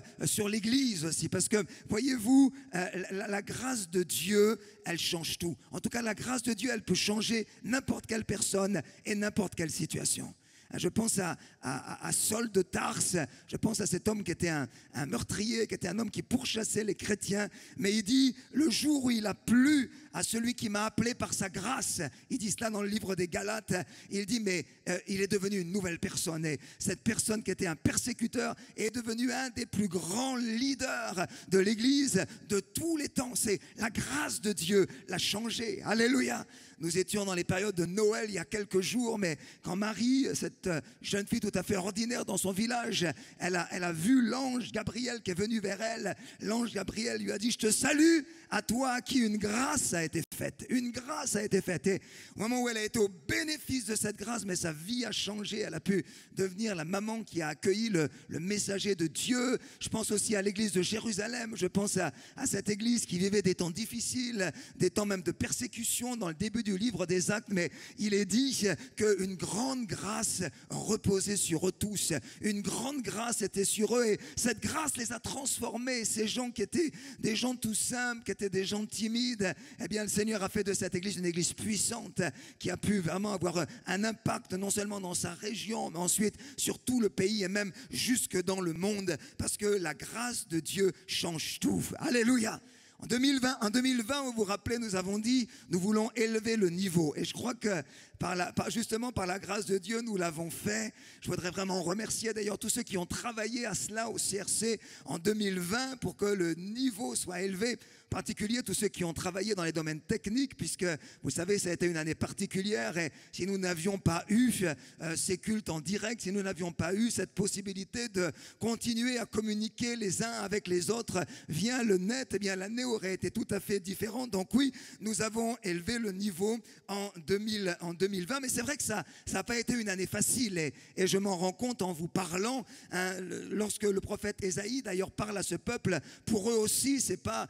Speaker 1: l'Église aussi. Parce que, voyez-vous, la grâce de Dieu, elle change tout. En tout cas, la grâce de Dieu, elle peut changer n'importe quelle personne et n'importe quelle situation. Je pense à Saul de Tarse, je pense à cet homme qui était un meurtrier, qui était un homme qui pourchassait les chrétiens. Mais il dit: le jour où il a plu à celui qui m'a appelé par sa grâce, il dit cela dans le livre des Galates, il dit mais il est devenu une nouvelle personne. Et cette personne qui était un persécuteur est devenu un des plus grands leaders de l'Église de tous les temps. C'est la grâce de Dieu l'a changé. Alléluia. Nous étions dans les périodes de Noël il y a quelques jours, mais quand Marie, cette jeune fille tout à fait ordinaire dans son village, elle a vu l'ange Gabriel qui est venu vers elle. L'ange Gabriel lui a dit: je te salue, à toi à qui une grâce a été faite. Une grâce a été faite. Et au moment où elle a été au bénéfice de cette grâce, mais sa vie a changé. Elle a pu devenir la maman qui a accueilli le messager de Dieu. Je pense aussi à l'église de Jérusalem. Je pense à cette église qui vivait des temps difficiles, des temps même de persécution dans le début du livre des Actes. Mais il est dit qu'une grande grâce reposait sur eux tous. Une grande grâce était sur eux et cette grâce les a transformés. Ces gens qui étaient des gens tout simples, qui étaient des gens timides, eh bien le Seigneur Seigneur a fait de cette église une église puissante qui a pu vraiment avoir un impact non seulement dans sa région, mais ensuite sur tout le pays et même jusque dans le monde, parce que la grâce de Dieu change tout. Alléluia. En 2020, vous vous rappelez, nous avons dit, nous voulons élever le niveau. Et je crois que justement par la grâce de Dieu, nous l'avons fait. Je voudrais vraiment remercier d'ailleurs tous ceux qui ont travaillé à cela au CRC en 2020 pour que le niveau soit élevé. En particulier tous ceux qui ont travaillé dans les domaines techniques, puisque vous savez, ça a été une année particulière et si nous n'avions pas eu ces cultes en direct, si nous n'avions pas eu cette possibilité de continuer à communiquer les uns avec les autres via le net, eh bien l'année aurait été tout à fait différente. Donc oui, nous avons élevé le niveau en 2020, mais c'est vrai que ça n'a pas été une année facile et je m'en rends compte en vous parlant, hein, lorsque le prophète Ésaïe d'ailleurs parle à ce peuple, pour eux aussi c'est pas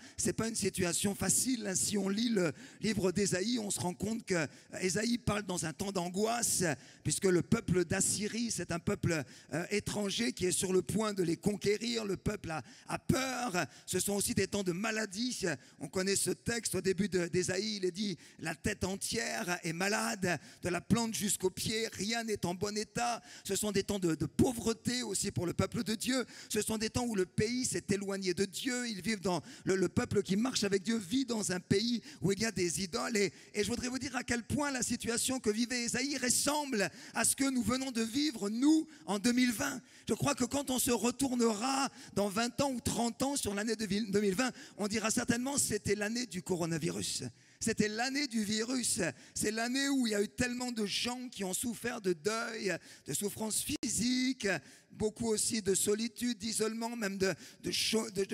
Speaker 1: une situation facile. Hein. Si on lit le livre d'Ésaïe, on se rend compte que Ésaïe parle dans un temps d'angoisse, puisque le peuple d'Assyrie, c'est un peuple étranger qui est sur le point de les conquérir. Le peuple a peur. Ce sont aussi des temps de maladie. On connaît ce texte au début d'Ésaïe, il est dit « La tête entière est malade, de la plante jusqu'aux pieds, rien n'est en bon état ». Ce sont des temps de pauvreté aussi pour le peuple de Dieu. Ce sont des temps où le pays s'est éloigné de Dieu. Ils vivent dans le peuple qui marche avec Dieu vit dans un pays où il y a des idoles. Et je voudrais vous dire à quel point la situation que vivait Ésaïe ressemble à ce que nous venons de vivre, nous, en 2020. Je crois que quand on se retournera dans 20 ans ou 30 ans sur l'année 2020, on dira certainement c'était l'année du coronavirus. C'était l'année du virus. C'est l'année où il y a eu tellement de gens qui ont souffert de deuil, de souffrances physiques, beaucoup aussi de solitude, d'isolement, même de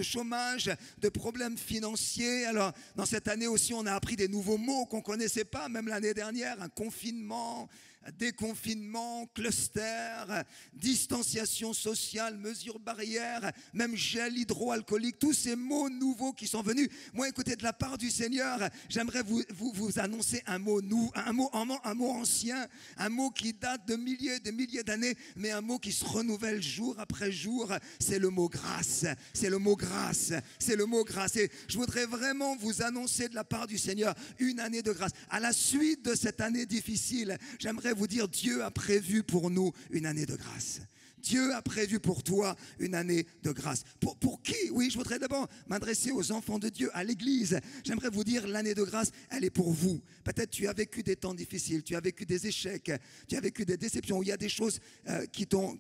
Speaker 1: chômage, de problèmes financiers. Alors, dans cette année aussi, on a appris des nouveaux mots qu'on ne connaissait pas, même l'année dernière, un confinement, déconfinement, cluster, distanciation sociale, mesures barrières, même gel hydroalcoolique, tous ces mots nouveaux qui sont venus. Moi, écoutez, de la part du Seigneur, j'aimerais vous annoncer un mot ancien, un mot qui date de milliers et de milliers d'années, mais un mot qui se renouvelle jour après jour, c'est le mot grâce. C'est le mot grâce. C'est le mot grâce. Et je voudrais vraiment vous annoncer de la part du Seigneur une année de grâce. À la suite de cette année difficile, j'aimerais vous dire, Dieu a prévu pour nous une année de grâce. Dieu a prévu pour toi une année de grâce. Pour qui? Oui, je voudrais d'abord m'adresser aux enfants de Dieu, à l'église. J'aimerais vous dire, l'année de grâce, elle est pour vous. Peut-être tu as vécu des temps difficiles, tu as vécu des échecs, tu as vécu des déceptions, où il y a des choses qui t'ont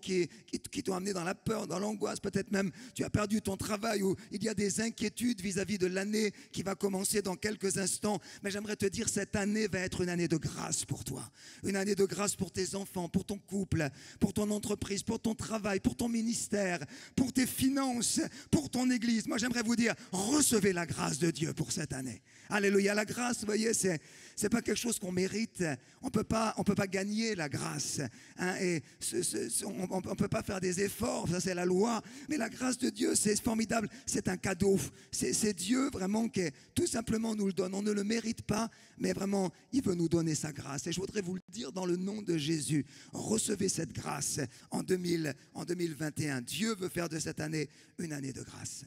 Speaker 1: amené dans la peur, dans l'angoisse. Peut-être même tu as perdu ton travail, ou il y a des inquiétudes vis-à-vis de l'année qui va commencer dans quelques instants. Mais j'aimerais te dire, cette année va être une année de grâce pour toi. Une année de grâce pour tes enfants, pour ton couple, pour ton entreprise, pour ton travail, pour ton ministère, pour tes finances, pour ton église. Moi, j'aimerais vous dire, recevez la grâce de Dieu pour cette année. Alléluia. La grâce, vous voyez, c'est pas quelque chose qu'on mérite. On peut pas gagner la grâce. Hein, et on peut pas faire des efforts. Ça, c'est la loi. Mais la grâce de Dieu, c'est formidable. C'est un cadeau. C'est Dieu vraiment qui tout simplement nous le donne. On ne le mérite pas, mais vraiment, il veut nous donner sa grâce. Et je voudrais vous le dire dans le nom de Jésus. Recevez cette grâce en 2021. Dieu veut faire de cette année une année de grâce.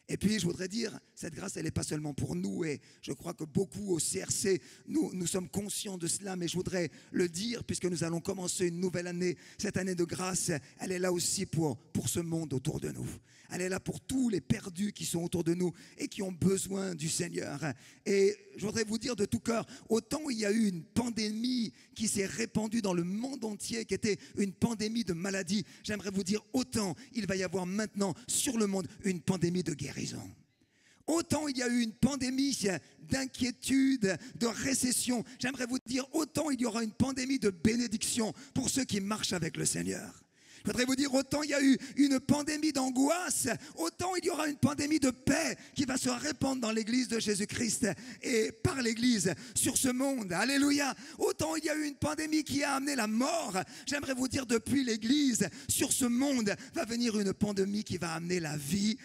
Speaker 1: Et puis, je voudrais dire, cette grâce, elle n'est pas seulement pour nous. Et je crois que beaucoup au CRC, nous sommes conscients de cela. Mais je voudrais le dire, puisque nous allons commencer une nouvelle année. Cette année de grâce, elle est là aussi pour ce monde autour de nous. Elle est là pour tous les perdus qui sont autour de nous et qui ont besoin du Seigneur. Et je voudrais vous dire de tout cœur, autant il y a eu une pandémie qui s'est répandue dans le monde entier, qui était une pandémie de maladie, j'aimerais vous dire, autant il va y avoir maintenant sur le monde une pandémie de guérison. Autant il y a eu une pandémie d'inquiétude, de récession, j'aimerais vous dire, autant il y aura une pandémie de bénédiction pour ceux qui marchent avec le Seigneur. Je voudrais vous dire, autant il y a eu une pandémie d'angoisse, autant il y aura une pandémie de paix qui va se répandre dans l'église de Jésus-Christ et par l'église sur ce monde. Alléluia. Autant il y a eu une pandémie qui a amené la mort. J'aimerais vous dire, depuis l'église, sur ce monde, va venir une pandémie qui va amener la vie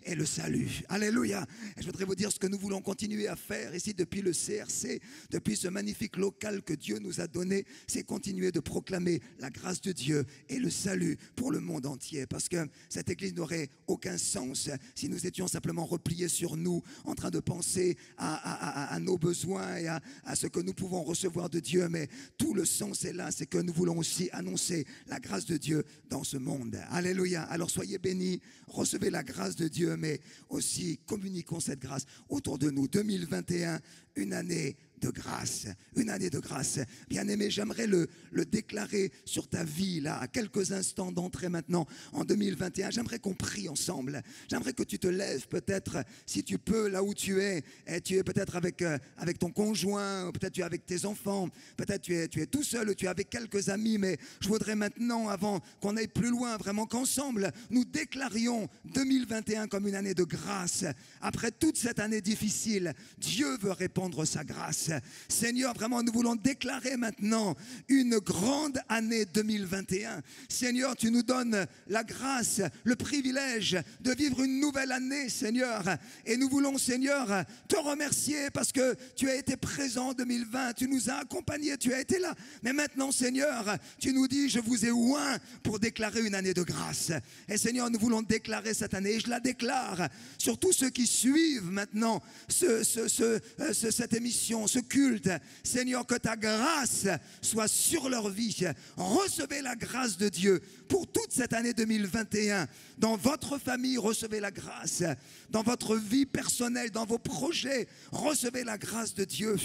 Speaker 1: et le salut. Alléluia. Et je voudrais vous dire ce que nous voulons continuer à faire ici depuis le CRC, depuis ce magnifique local que Dieu nous a donné, c'est continuer de proclamer la grâce de Dieu et le salut pour le monde entier. Parce que cette Église n'aurait aucun sens si nous étions simplement repliés sur nous, en train de penser à nos besoins et à ce que nous pouvons recevoir de Dieu. Mais tout le sens est là, c'est que nous voulons aussi annoncer la grâce de Dieu dans ce monde. Alléluia. Alors soyez bénis, recevez la grâce de Dieu, mais aussi communiquons cette grâce autour de nous. 2021, une année de grâce, une année de grâce. Bien-aimé, j'aimerais le déclarer sur ta vie, là, à quelques instants d'entrer maintenant en 2021. J'aimerais qu'on prie ensemble. J'aimerais que tu te lèves peut-être, si tu peux, là où tu es. Et tu es peut-être avec ton conjoint, peut-être tu es avec tes enfants, peut-être tu es tout seul, ou tu es avec quelques amis. Mais je voudrais maintenant, avant qu'on aille plus loin, vraiment qu'ensemble, nous déclarions 2021 comme une année de grâce. Après toute cette année difficile, Dieu veut répandre sa grâce. Seigneur, vraiment, nous voulons déclarer maintenant une grande année 2021. Seigneur, tu nous donnes la grâce, le privilège de vivre une nouvelle année, Seigneur. Et nous voulons, Seigneur, te remercier parce que tu as été présent en 2020, tu nous as accompagnés, tu as été là. Mais maintenant, Seigneur, tu nous dis, je vous ai oint pour déclarer une année de grâce. Et Seigneur, nous voulons déclarer cette année, et je la déclare sur tous ceux qui suivent maintenant cette émission, ce culte. Seigneur, que ta grâce soit sur leur vie. Recevez la grâce de Dieu pour toute cette année 2021. Dans votre famille, recevez la grâce. Dans votre vie personnelle, dans vos projets, recevez la grâce de Dieu.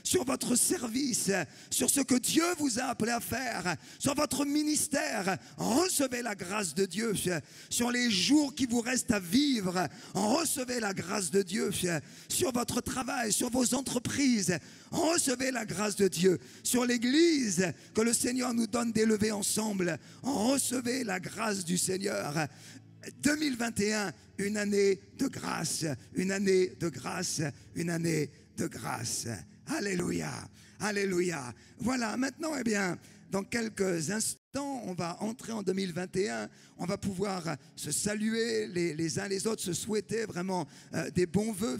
Speaker 1: Sur votre service, sur ce que Dieu vous a appelé à faire, sur votre ministère, recevez la grâce de Dieu. Sur les jours qui vous restent à vivre, recevez la grâce de Dieu. Sur votre travail, sur vos entreprises, recevez la grâce de Dieu. Sur l'église que le Seigneur nous donne d'élever ensemble, recevez la grâce du Seigneur. 2021, une année de grâce, une année de grâce, une année de grâce. Alléluia, alléluia. Voilà, maintenant, eh bien, dans quelques instants, on va entrer en 2021. On va pouvoir se saluer les uns les autres, se souhaiter vraiment des bons vœux.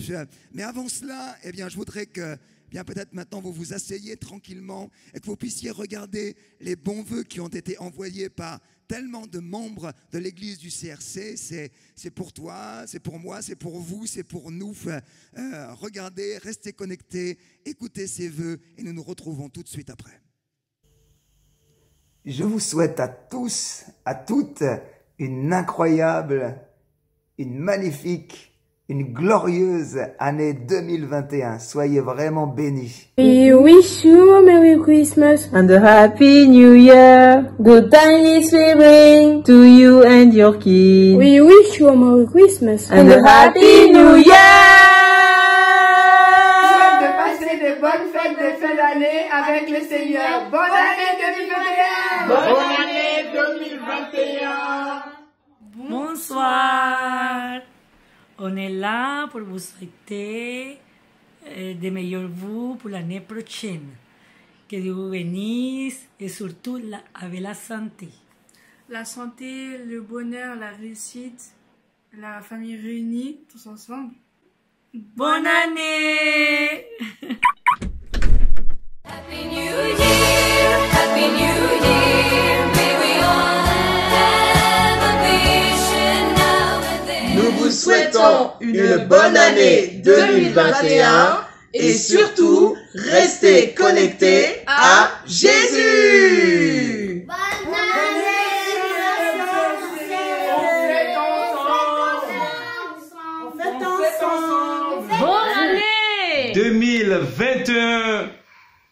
Speaker 1: Mais avant cela, eh bien, je voudrais que peut-être maintenant vous vous asseyez tranquillement et que vous puissiez regarder les bons vœux qui ont été envoyés par tellement de membres de l'église du CRC. C'est pour toi, c'est pour moi, c'est pour vous, c'est pour nous. Regardez, restez connectés, écoutez ces vœux et nous nous retrouvons tout de suite après. Je vous souhaite à tous, à toutes, une incroyable, une magnifique, une glorieuse année 2021. Soyez vraiment bénis.
Speaker 12: We wish you a Merry Christmas and a Happy New Year. Good tidings we bring to you and your kin. We wish you a Merry Christmas and a Happy New Year.
Speaker 13: De passer de bonnes fêtes de fin d'année avec le Seigneur. Bonne année 2021.
Speaker 5: Bonne année 2021.
Speaker 14: Bonsoir. On est là pour vous souhaiter de meilleurs vœux pour l'année prochaine. Que Dieu vous bénisse et surtout avec la santé.
Speaker 15: La santé, le bonheur, la réussite, la famille réunie, tous ensemble.
Speaker 14: Bonne année!
Speaker 3: Happy New Year, Happy New Year, may we all have a vision now and then.
Speaker 16: Nous vous souhaitons une bonne année 2021 et surtout, restez connectés à Jésus.
Speaker 3: Bonne année,
Speaker 16: On fête ensemble.
Speaker 14: Bonne année!
Speaker 17: 2021,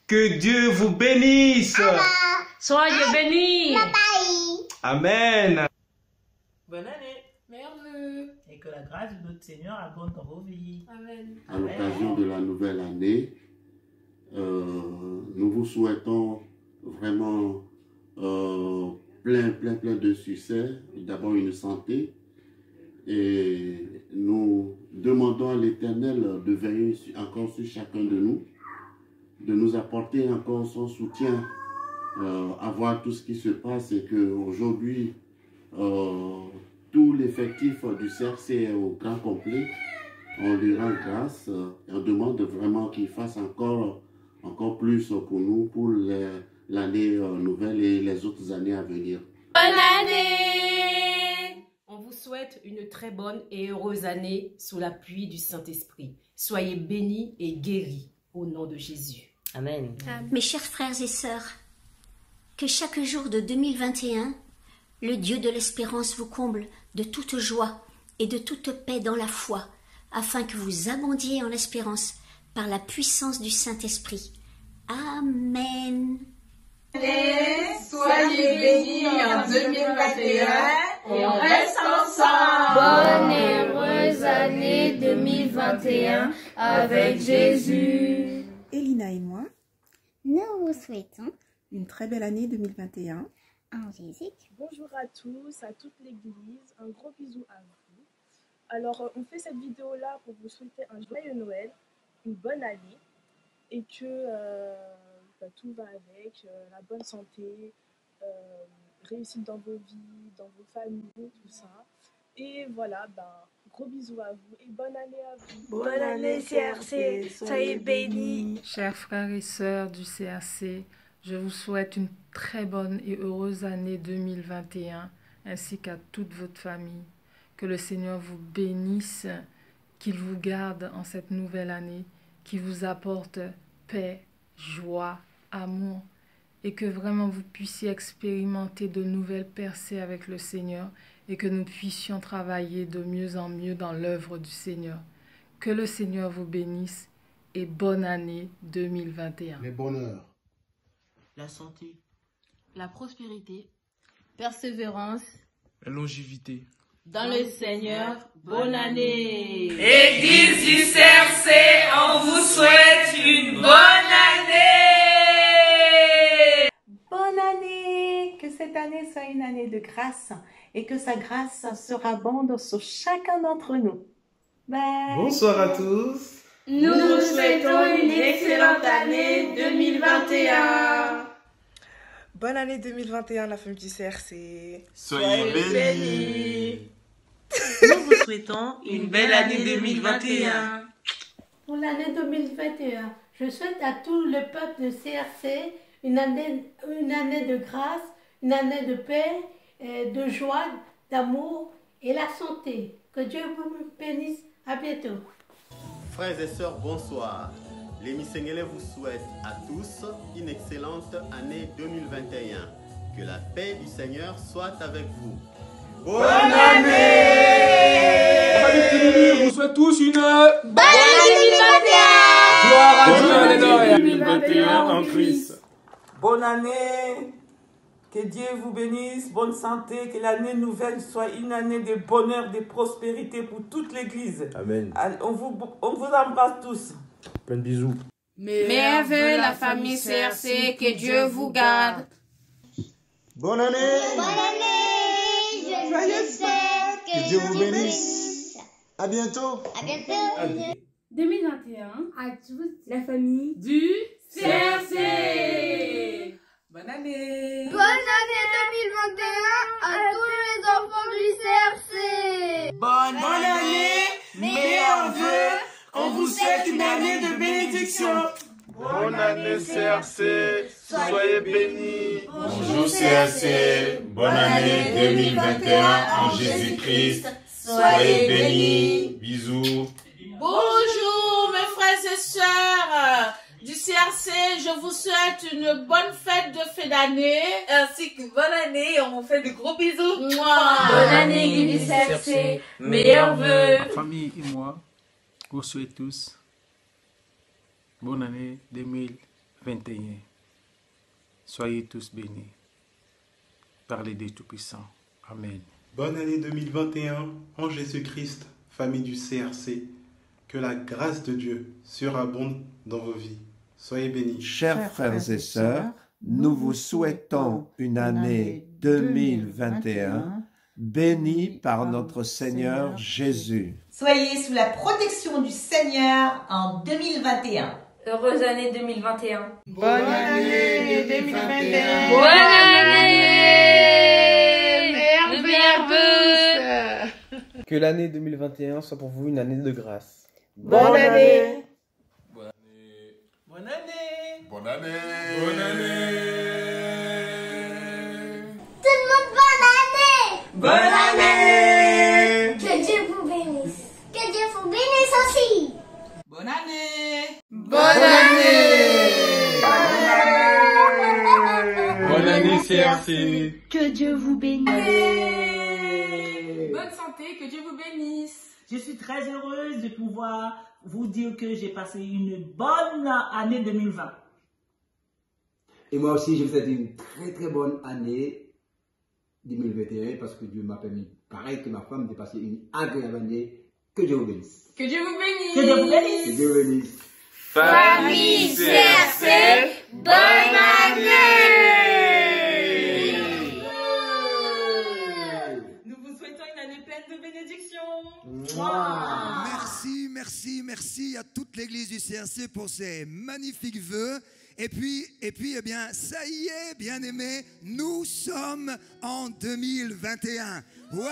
Speaker 17: que Dieu vous bénisse.
Speaker 14: Soyez bénis.
Speaker 17: Amen.
Speaker 18: Bonne année.
Speaker 15: Meilleurs vœux.
Speaker 18: Et que la grâce de notre Seigneur abonde dans vos vies.
Speaker 15: Amen.
Speaker 19: À l'occasion de la nouvelle année, nous vous souhaitons vraiment plein de succès. D'abord une santé. Et nous demandons à l'Éternel de veiller encore sur chacun de nous apporter encore son soutien à voir tout ce qui se passe et qu'aujourd'hui, tout l'effectif du CRC est au grand complet. On lui rend grâce et on demande vraiment qu'il fasse encore plus pour nous, pour l'année nouvelle et les autres années à venir.
Speaker 12: Bonne année!
Speaker 20: On vous souhaite une très bonne et heureuse année sous la pluie du Saint-Esprit. Soyez bénis et guéris au nom de Jésus.
Speaker 9: Amen.
Speaker 21: Mes chers frères et sœurs, que chaque jour de 2021, le Dieu de l'espérance vous comble de toute joie et de toute paix dans la foi, afin que vous abondiez en espérance par la puissance du Saint-Esprit. Amen.
Speaker 13: Soyez bénis en 2021 et on reste ensemble.
Speaker 12: Bonne et heureuse année 2021 avec Jésus.
Speaker 22: Elina et moi,
Speaker 23: nous vous souhaitons
Speaker 22: une très belle année 2021.
Speaker 23: en Jésus.
Speaker 24: Bonjour à tous, à toute l'église, un gros bisou à vous. Alors, on fait cette vidéo-là pour vous souhaiter un joyeux Noël, une bonne année et que tout va avec, la bonne santé, réussite dans vos vies, dans vos familles, tout ça. Et voilà, gros bisous à vous et bonne année à vous.
Speaker 25: Bonne année CRC, soyez bénis.
Speaker 6: Chers frères et sœurs du CRC, je vous souhaite une très bonne et heureuse année 2021 ainsi qu'à toute votre famille. Que le Seigneur vous bénisse, qu'il vous garde en cette nouvelle année, qu'il vous apporte paix, joie, amour et que vraiment vous puissiez expérimenter de nouvelles percées avec le Seigneur et que nous puissions travailler de mieux en mieux dans l'œuvre du Seigneur. Que le Seigneur vous bénisse et bonne année 2021.
Speaker 2: Les bonheurs,
Speaker 18: la santé,
Speaker 10: la prospérité, persévérance,
Speaker 17: la longévité.
Speaker 10: dans le Seigneur, bonne année.
Speaker 5: Église du CRC, on vous souhaite une bonne année.
Speaker 26: Bonne année! Que cette année soit une année de grâce et que sa grâce sera abondante sur chacun d'entre nous. Bye!
Speaker 17: Bonsoir à tous.
Speaker 12: Nous vous souhaitons une excellente année 2021.
Speaker 27: Bonne année 2021, la famille du CRC.
Speaker 17: Soyez bénis.
Speaker 18: Nous vous souhaitons une belle année 2021.
Speaker 28: Pour l'année 2021, je souhaite à tout le peuple de CRC une année de grâce, une année de paix, de joie, d'amour et la santé. Que Dieu vous bénisse. À bientôt.
Speaker 29: Frères et sœurs, bonsoir. Lémi Sengele vous souhaite à tous une excellente année 2021. Que la paix du Seigneur soit avec vous.
Speaker 17: Bonne année! On vous souhaite tous une bonne
Speaker 12: année 2021!
Speaker 17: Gloire à Dieu, alléluia!
Speaker 12: 2021 en Christ.
Speaker 30: Bonne année! Que Dieu vous bénisse, bonne santé, que l'année nouvelle soit une année de bonheur, de prospérité pour toute l'église.
Speaker 17: Amen.
Speaker 30: On vous embrasse tous.
Speaker 17: Plein de bisous.
Speaker 28: Merveille la famille CRC, que Dieu vous garde.
Speaker 2: bonne année!
Speaker 3: Bonne année! Joyeuses fêtes!
Speaker 2: Que Dieu vous bénisse. À bientôt.
Speaker 3: À bientôt.
Speaker 28: 2021 à toute la famille du CRC.
Speaker 30: Bonne année!
Speaker 3: Bonne année 2021 à tous les enfants du CRC.
Speaker 30: Bonne année!
Speaker 12: Meilleurs vœux. On vous souhaite une année de bénédiction.
Speaker 17: Bonne année CRC, soyez bénis.
Speaker 31: Bonjour CRC, bonne année 2021 en Jésus-Christ. Soyez bénis. Bisous.
Speaker 30: Bonjour mes frères et sœurs du CRC, je vous souhaite une bonne fête de fin d'année ainsi que bonne année, on vous fait de gros bisous.
Speaker 12: Bonne année Église du CRC, meilleurs vœux.
Speaker 17: Ma famille et moi vous souhaitons tous bonne année 2021. Soyez tous bénis par les dieux Tout-Puissants. Amen.
Speaker 8: Bonne année 2021 en Jésus-Christ, famille du CRC. Que la grâce de Dieu surabonde dans vos vies. Soyez bénis.
Speaker 11: Chers frères et sœurs, nous vous souhaitons une année 2021 bénie par notre Seigneur Jésus.
Speaker 32: Soyez sous la protection du Seigneur en 2021.
Speaker 12: Heureuse année 2021.
Speaker 30: Bonne année 2021.
Speaker 12: Bonne année. Meilleurs vœux.
Speaker 33: Que l'année 2021 soit pour vous une année de grâce.
Speaker 30: Bonne année.
Speaker 17: Bonne année.
Speaker 30: Bonne année.
Speaker 31: Bonne année.
Speaker 17: Bonne année.
Speaker 3: Tout le monde va
Speaker 1: Bonne année.
Speaker 25: Que Dieu vous bénisse. Que Dieu vous bénisse aussi.
Speaker 1: Bonne année. Bonne année.
Speaker 31: Bonne année CRC.
Speaker 25: Que Dieu vous bénisse.
Speaker 1: Bonne santé, que Dieu vous bénisse.
Speaker 4: Je suis très heureuse de pouvoir vous dire que j'ai passé une bonne année 2020.
Speaker 7: Et moi aussi, je vous souhaite une très bonne année 2021 parce que Dieu m'a permis, pareil que ma femme, de passer une agréable année. Que Dieu vous bénisse.
Speaker 1: Que Dieu vous bénisse.
Speaker 4: Que Dieu vous bénisse.
Speaker 7: Que Dieu vous bénisse.
Speaker 31: Famille CRC, bonne année.
Speaker 1: Nous vous souhaitons une année pleine de bénédictions.
Speaker 9: Merci à toute l'église du CRC pour ces magnifiques vœux. Et puis, eh bien, ça y est, bien aimés, nous sommes en 2021. Waouh!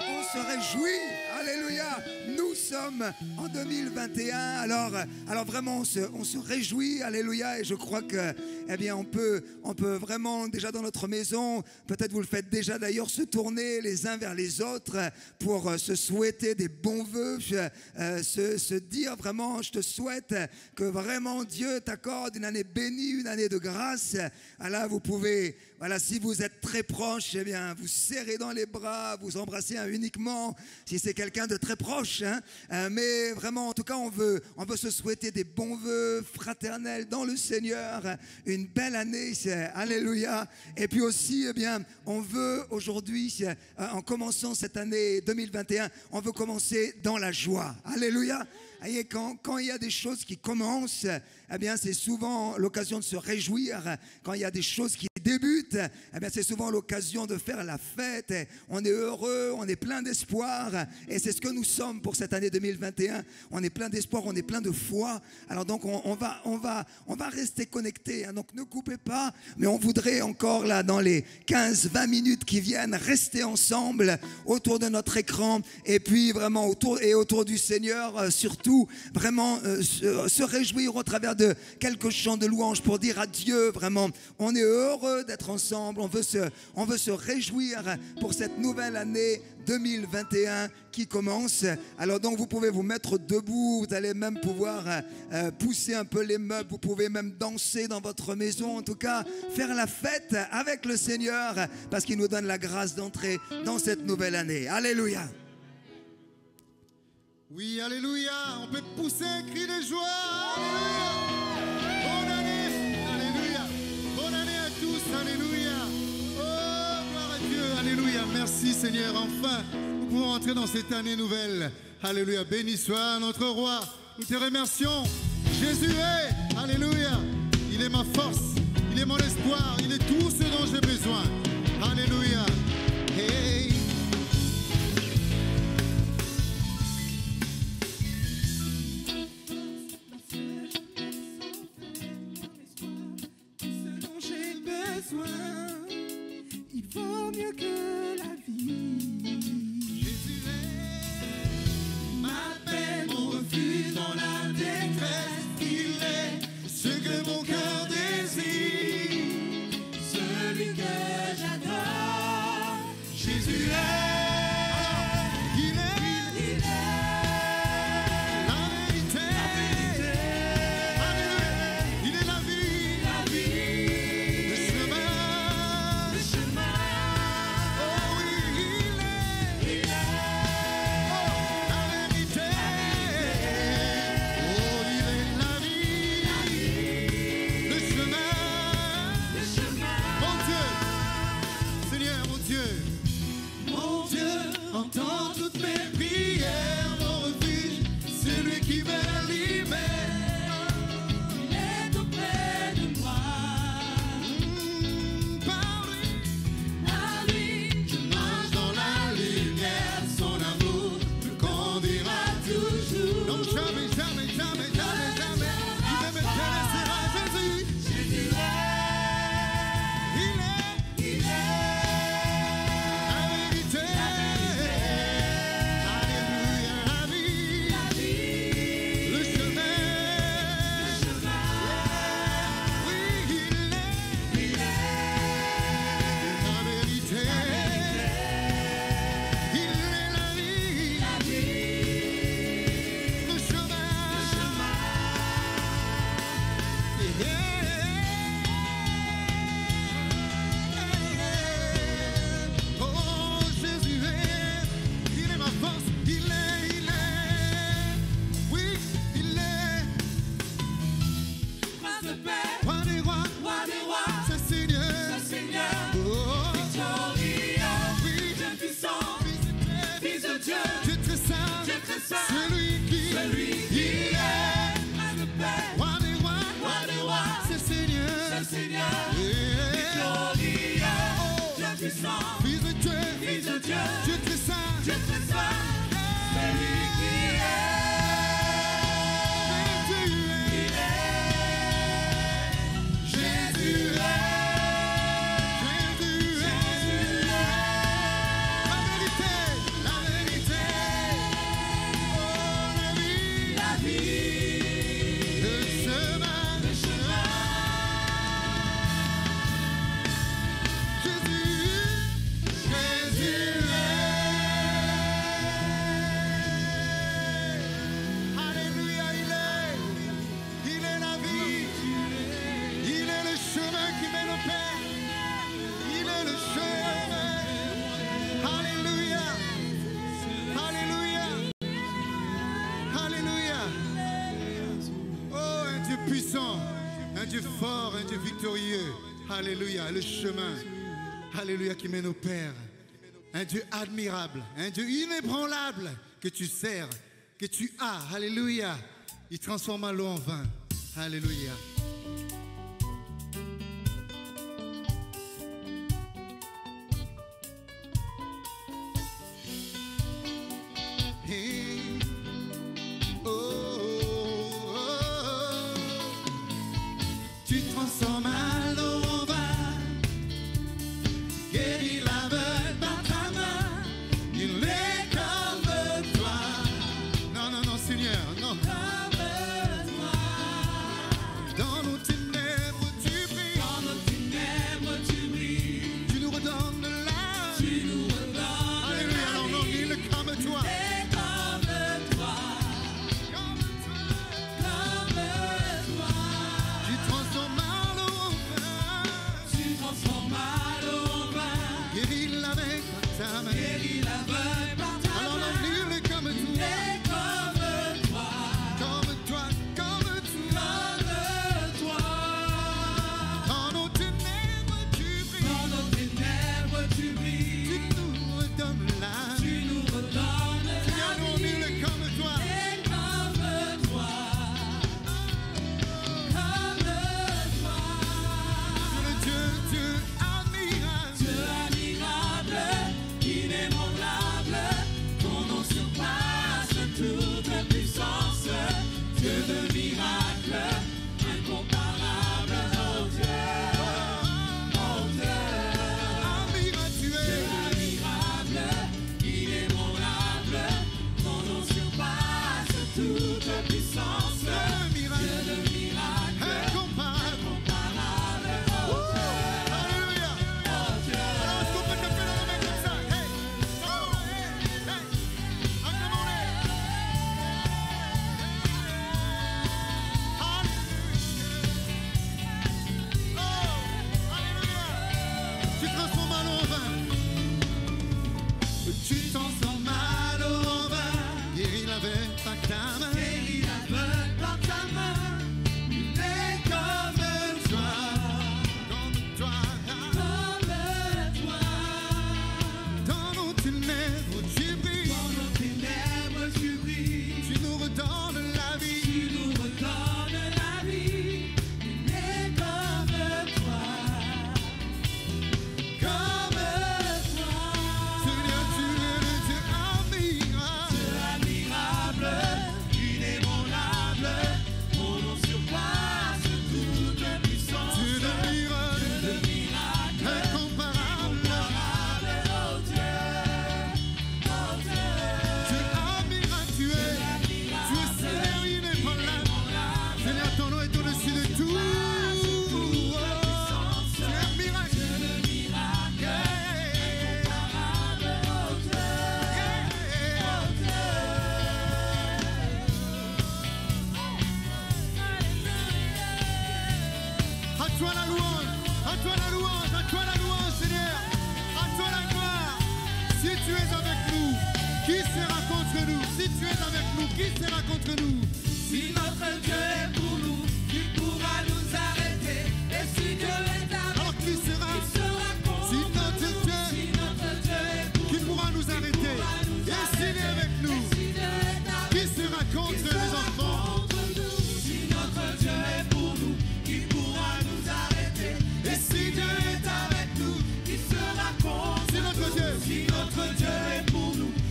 Speaker 9: On se réjouit, alléluia! Nous sommes en 2021. Alors vraiment, on se réjouit, alléluia. Et je crois que, eh bien, on peut vraiment déjà dans notre maison, peut-être vous le faites déjà d'ailleurs, se tourner les uns vers les autres pour se souhaiter des bons vœux, se dire vraiment, je te souhaite que vraiment Dieu t'accorde une année bénie, une année de grâce. Alors vous pouvez, voilà, si vous êtes très proche, eh bien, vous serrez dans les bras, vous embrassez uniquement si c'est quelqu'un de très proche. Mais vraiment, en tout cas, on veut se souhaiter des bons vœux fraternels dans le Seigneur, une belle année, alléluia. Et puis aussi, eh bien, on veut aujourd'hui, en commençant cette année 2021, on veut commencer dans la joie, alléluia. Et quand il y a des choses qui commencent, eh bien, c'est souvent l'occasion de se réjouir. Quand il y a des choses qui débutent, eh bien, c'est souvent l'occasion de faire la fête. On est heureux, on est plein d'espoir. Et c'est ce que nous sommes pour cette année 2021. On est plein d'espoir, on est plein de foi. Alors donc, on va rester connectés. Donc, ne coupez pas. Mais on voudrait encore, là, dans les 15-20 minutes qui viennent, rester ensemble autour de notre écran. Et puis, vraiment, autour du Seigneur, surtout, vraiment se réjouir au travers de quelques chants de louange pour dire à Dieu, vraiment, on est heureux d'être ensemble, on veut se réjouir pour cette nouvelle année 2021 qui commence. Alors donc vous pouvez vous mettre debout, vous allez même pouvoir pousser un peu les meubles, vous pouvez même danser dans votre maison, en tout cas faire la fête avec le Seigneur parce qu'il nous donne la grâce d'entrer dans cette nouvelle année. Alléluia.
Speaker 2: Oui, alléluia, on peut pousser un cri de joie, alléluia. Bonne année, alléluia. Bonne année à tous, alléluia. Oh, gloire à Dieu, alléluia. Merci Seigneur, enfin, nous pouvons entrer dans cette année nouvelle. Alléluia, béni soit notre roi. Nous te remercions. Jésus est, alléluia. Il est ma force, il est mon espoir, il est tout ce dont j'ai besoin. Alléluia. Hey.
Speaker 13: Il vaut mieux que la vie.
Speaker 2: Jésus est ma paix, mon refuge dans la détresse. Il est ce que mon cœur désire, celui que j'adore. Jésus est.
Speaker 13: Oh
Speaker 2: puissant, un Dieu fort, un Dieu victorieux. Alléluia, le chemin, alléluia, qui mène au Père. Un Dieu admirable, un Dieu inébranlable que tu sers, que tu as. Alléluia. Il transforma l'eau en vin. Alléluia. Hey. Oh, oh, oh. Tu transformes l'eau en vin, guéris l'aveugle par ta main. Il est comme toi. Non, non, non, Seigneur, non. Dans nos ténèbres, tu brilles. Dans nos ténèbres, tu brilles. Tu nous redonnes de l'âme. Tu nous redonnes. Alléluia, alors non, il est comme toi.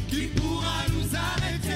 Speaker 3: Qui pourra nous arrêter?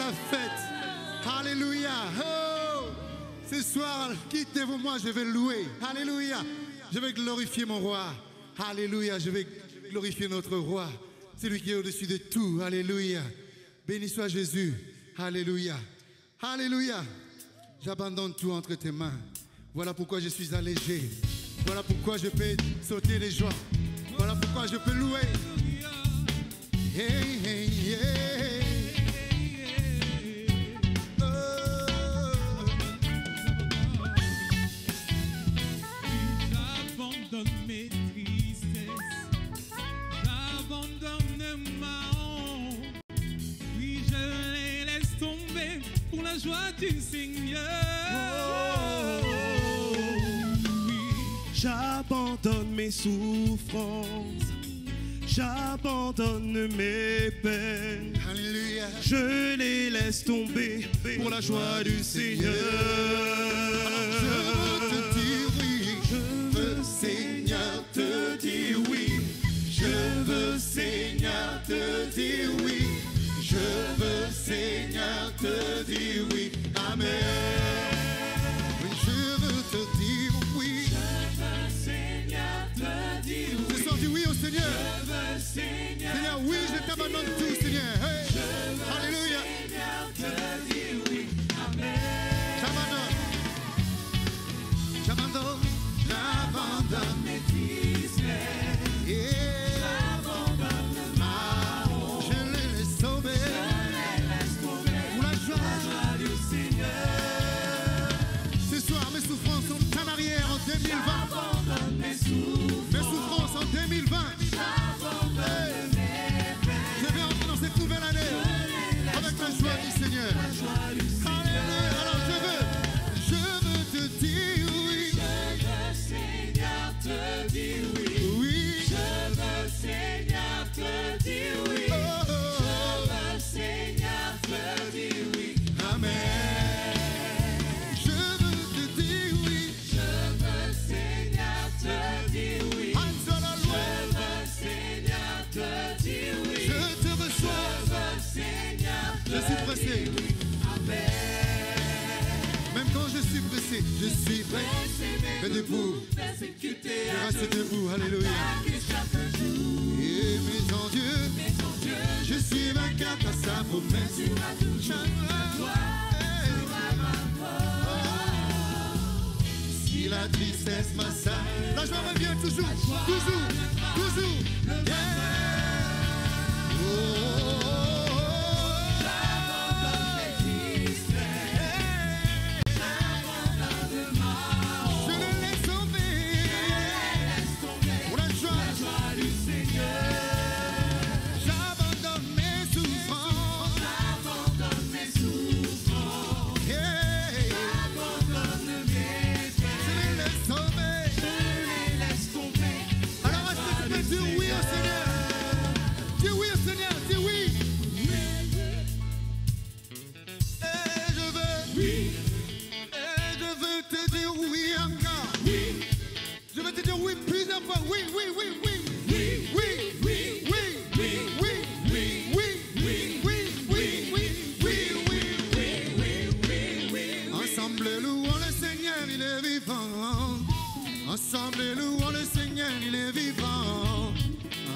Speaker 2: la fête. Alléluia. Oh, ce soir, quitte devant moi, je vais louer. Alléluia. Je vais glorifier mon roi. Alléluia. Je vais glorifier notre roi. C'est lui qui est au-dessus de tout. Alléluia. Béni soit Jésus. Alléluia. Alléluia. J'abandonne tout entre tes mains. Voilà pourquoi je suis allégé. Voilà pourquoi je peux sauter les joies. Voilà pourquoi je peux louer. Hey, hey, yeah.
Speaker 13: J'abandonne mes tristesses, j'abandonne ma honte, puis je les laisse tomber pour la joie du Seigneur. Oui, j'abandonne mes souffrances, j'abandonne mes peines.
Speaker 2: Alléluia.
Speaker 13: Je les laisse tomber pour la joie du Seigneur.
Speaker 2: Seigneur, te dire oui. Je veux, Seigneur, te dire oui. Je veux, Seigneur, te dire oui. Amen. Oui, je veux te dire oui. Je veux, Seigneur, te dire oui. Ce soir, dis oui au Seigneur. Je veux, Seigneur. Seigneur, oui, je t'abandonne tout, Seigneur. Hey. Alléluia. Seigneur, te dire oui. Amen. J'abandonne. J'abandonne mes tristesses, j'abandonne ma honte, je les laisse tomber, pour la joie du Seigneur. Ce soir, mes souffrances sont en arrière en 2020. J'abandonne mes souffrances en 2020. J'abandonne mes peines. Je vais entrer dans cette nouvelle année avec la joie du Seigneur. Alléluia. Alors je veux te dire oui. Te dire oui. Oui. Je veux, Seigneur, te dire oui. Oh, oh. Je veux, Seigneur, te dire oui. Amen. Je veux te dire oui. Je veux, Seigneur, te dire oui. Je veux, Seigneur, te dire oui. Je te reçois. Je veux, Seigneur, te je suis pressé. Dire oui. Amen. Même quand je suis pressé, je suis prêt. Mais debout, je reste debout, alléluia. Et mais en Dieu, je suis vainqueur par sa promesse. Si la tristesse m'assaille, la joie revient toujours, toujours, toujours. Yeah. Oh. Ensemble louons le Seigneur, il est vivant.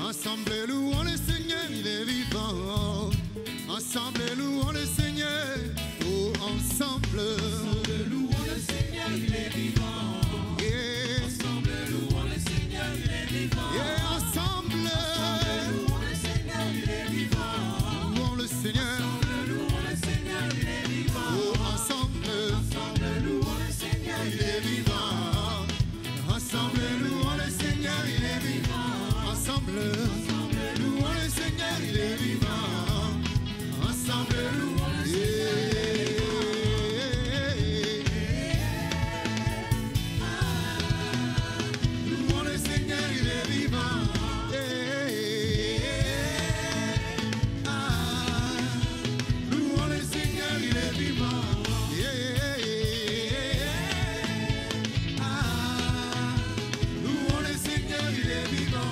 Speaker 2: Ensemble louons le Seigneur, il est vivant. Ensemble louons le Seigneur, oh ensemble. Ensemble louons le Seigneur, il est vivant. Yeah. Ensemble louons le Seigneur, il est vivant. Yeah. Ensemble louons le Seigneur, il est vivant. Louons le Seigneur. Ensemble louons le Seigneur, il est vivant. Oh ensemble. Ensemble louons le Seigneur, il est vivant. Ensemble, louons le Seigneur, il est vivant. Ensemble, louons le Seigneur, il est vivant. Ensemble, louons le Seigneur. Louons le Seigneur, il est vivant. Louons le Seigneur, il est vivant. Louons le Seigneur, il est vivant.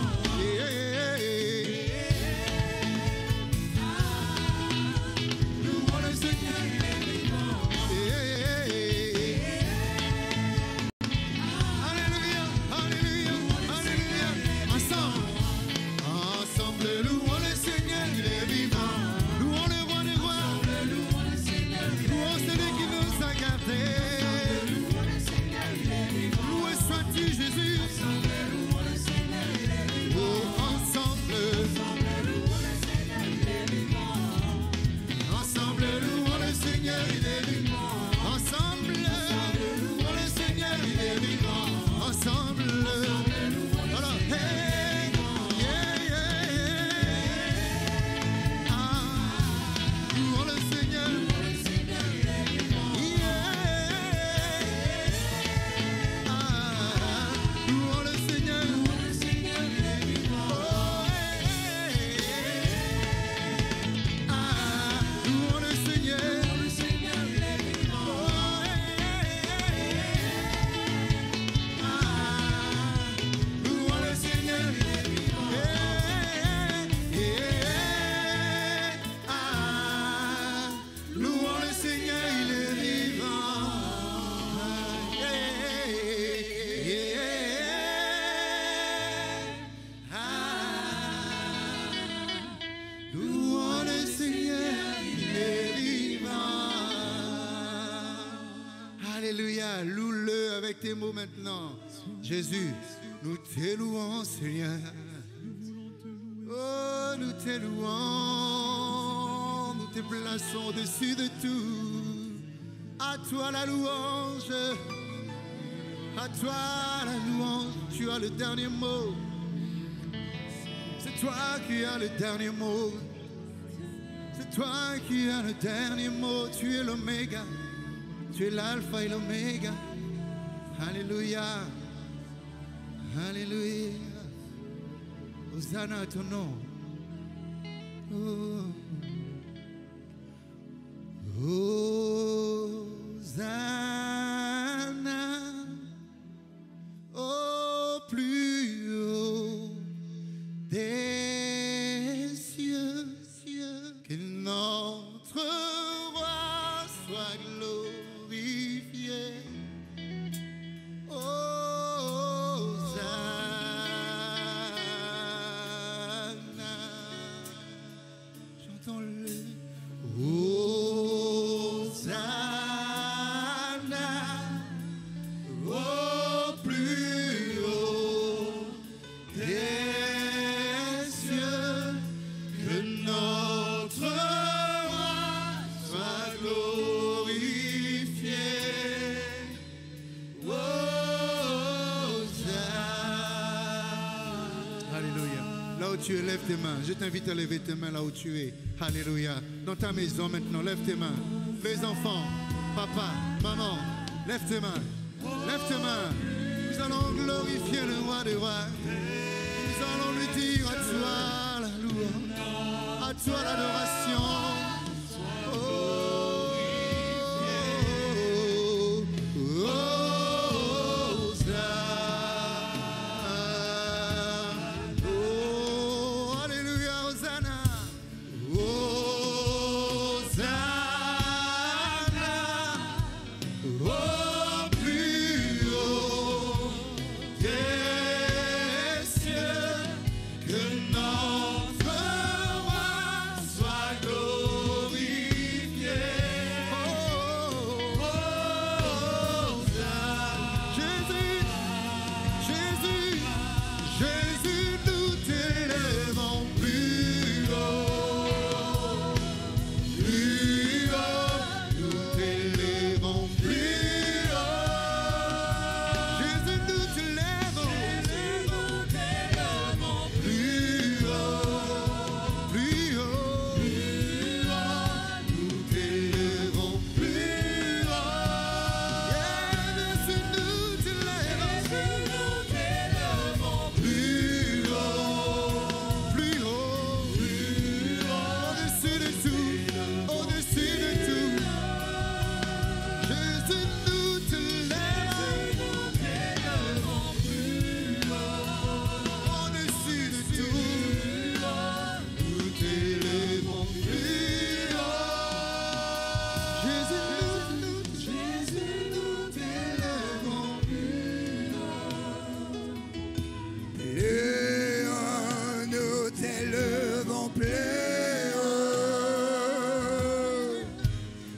Speaker 2: tes mots maintenant. Jésus, nous te louons, Seigneur. Oh, nous te louons, nous te plaçons au-dessus de tout. À toi la louange, à toi la louange, tu as le dernier mot. C'est toi qui as le dernier mot. C'est toi qui as le dernier mot. Tu es l'oméga, tu es l'alpha et l'oméga. Alléluia, alléluia. Hosanna à ton nom. Oh. Hosanna au plus haut des cieux, que notre roi soit glorifié. Hosanna, chantons-le. Hosanna au plus haut des cieux, que notre roi soit glorifié. Alléluia. Là où tu es, lève tes mains. Je t'invite à lever tes mains là où tu es. Alléluia. Dans ta maison maintenant, lève tes mains. Les enfants, papa, maman, lève tes mains. Lève tes mains. Nous allons glorifier le roi des rois. Nous allons lui dire à toi la louange, à toi l'adoration.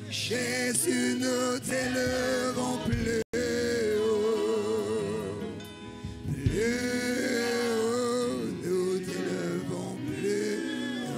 Speaker 9: Jésus, nous t'élevons plus haut. Plus haut, nous t'élevons plus haut.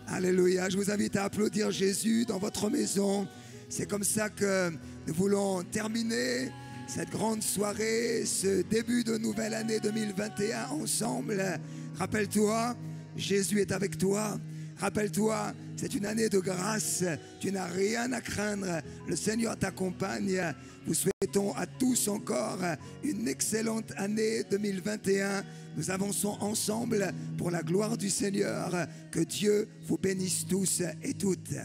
Speaker 9: Alléluia. Je vous invite à applaudir Jésus dans votre maison. C'est comme ça que nous voulons terminer cette grande soirée, ce début de nouvelle année 2021 ensemble. Rappelle-toi, Jésus est avec toi. Rappelle-toi, c'est une année de grâce. Tu n'as rien à craindre. Le Seigneur t'accompagne. Nous souhaitons à tous encore une excellente année 2021. Nous avançons ensemble pour la gloire du Seigneur. Que Dieu vous bénisse tous et toutes.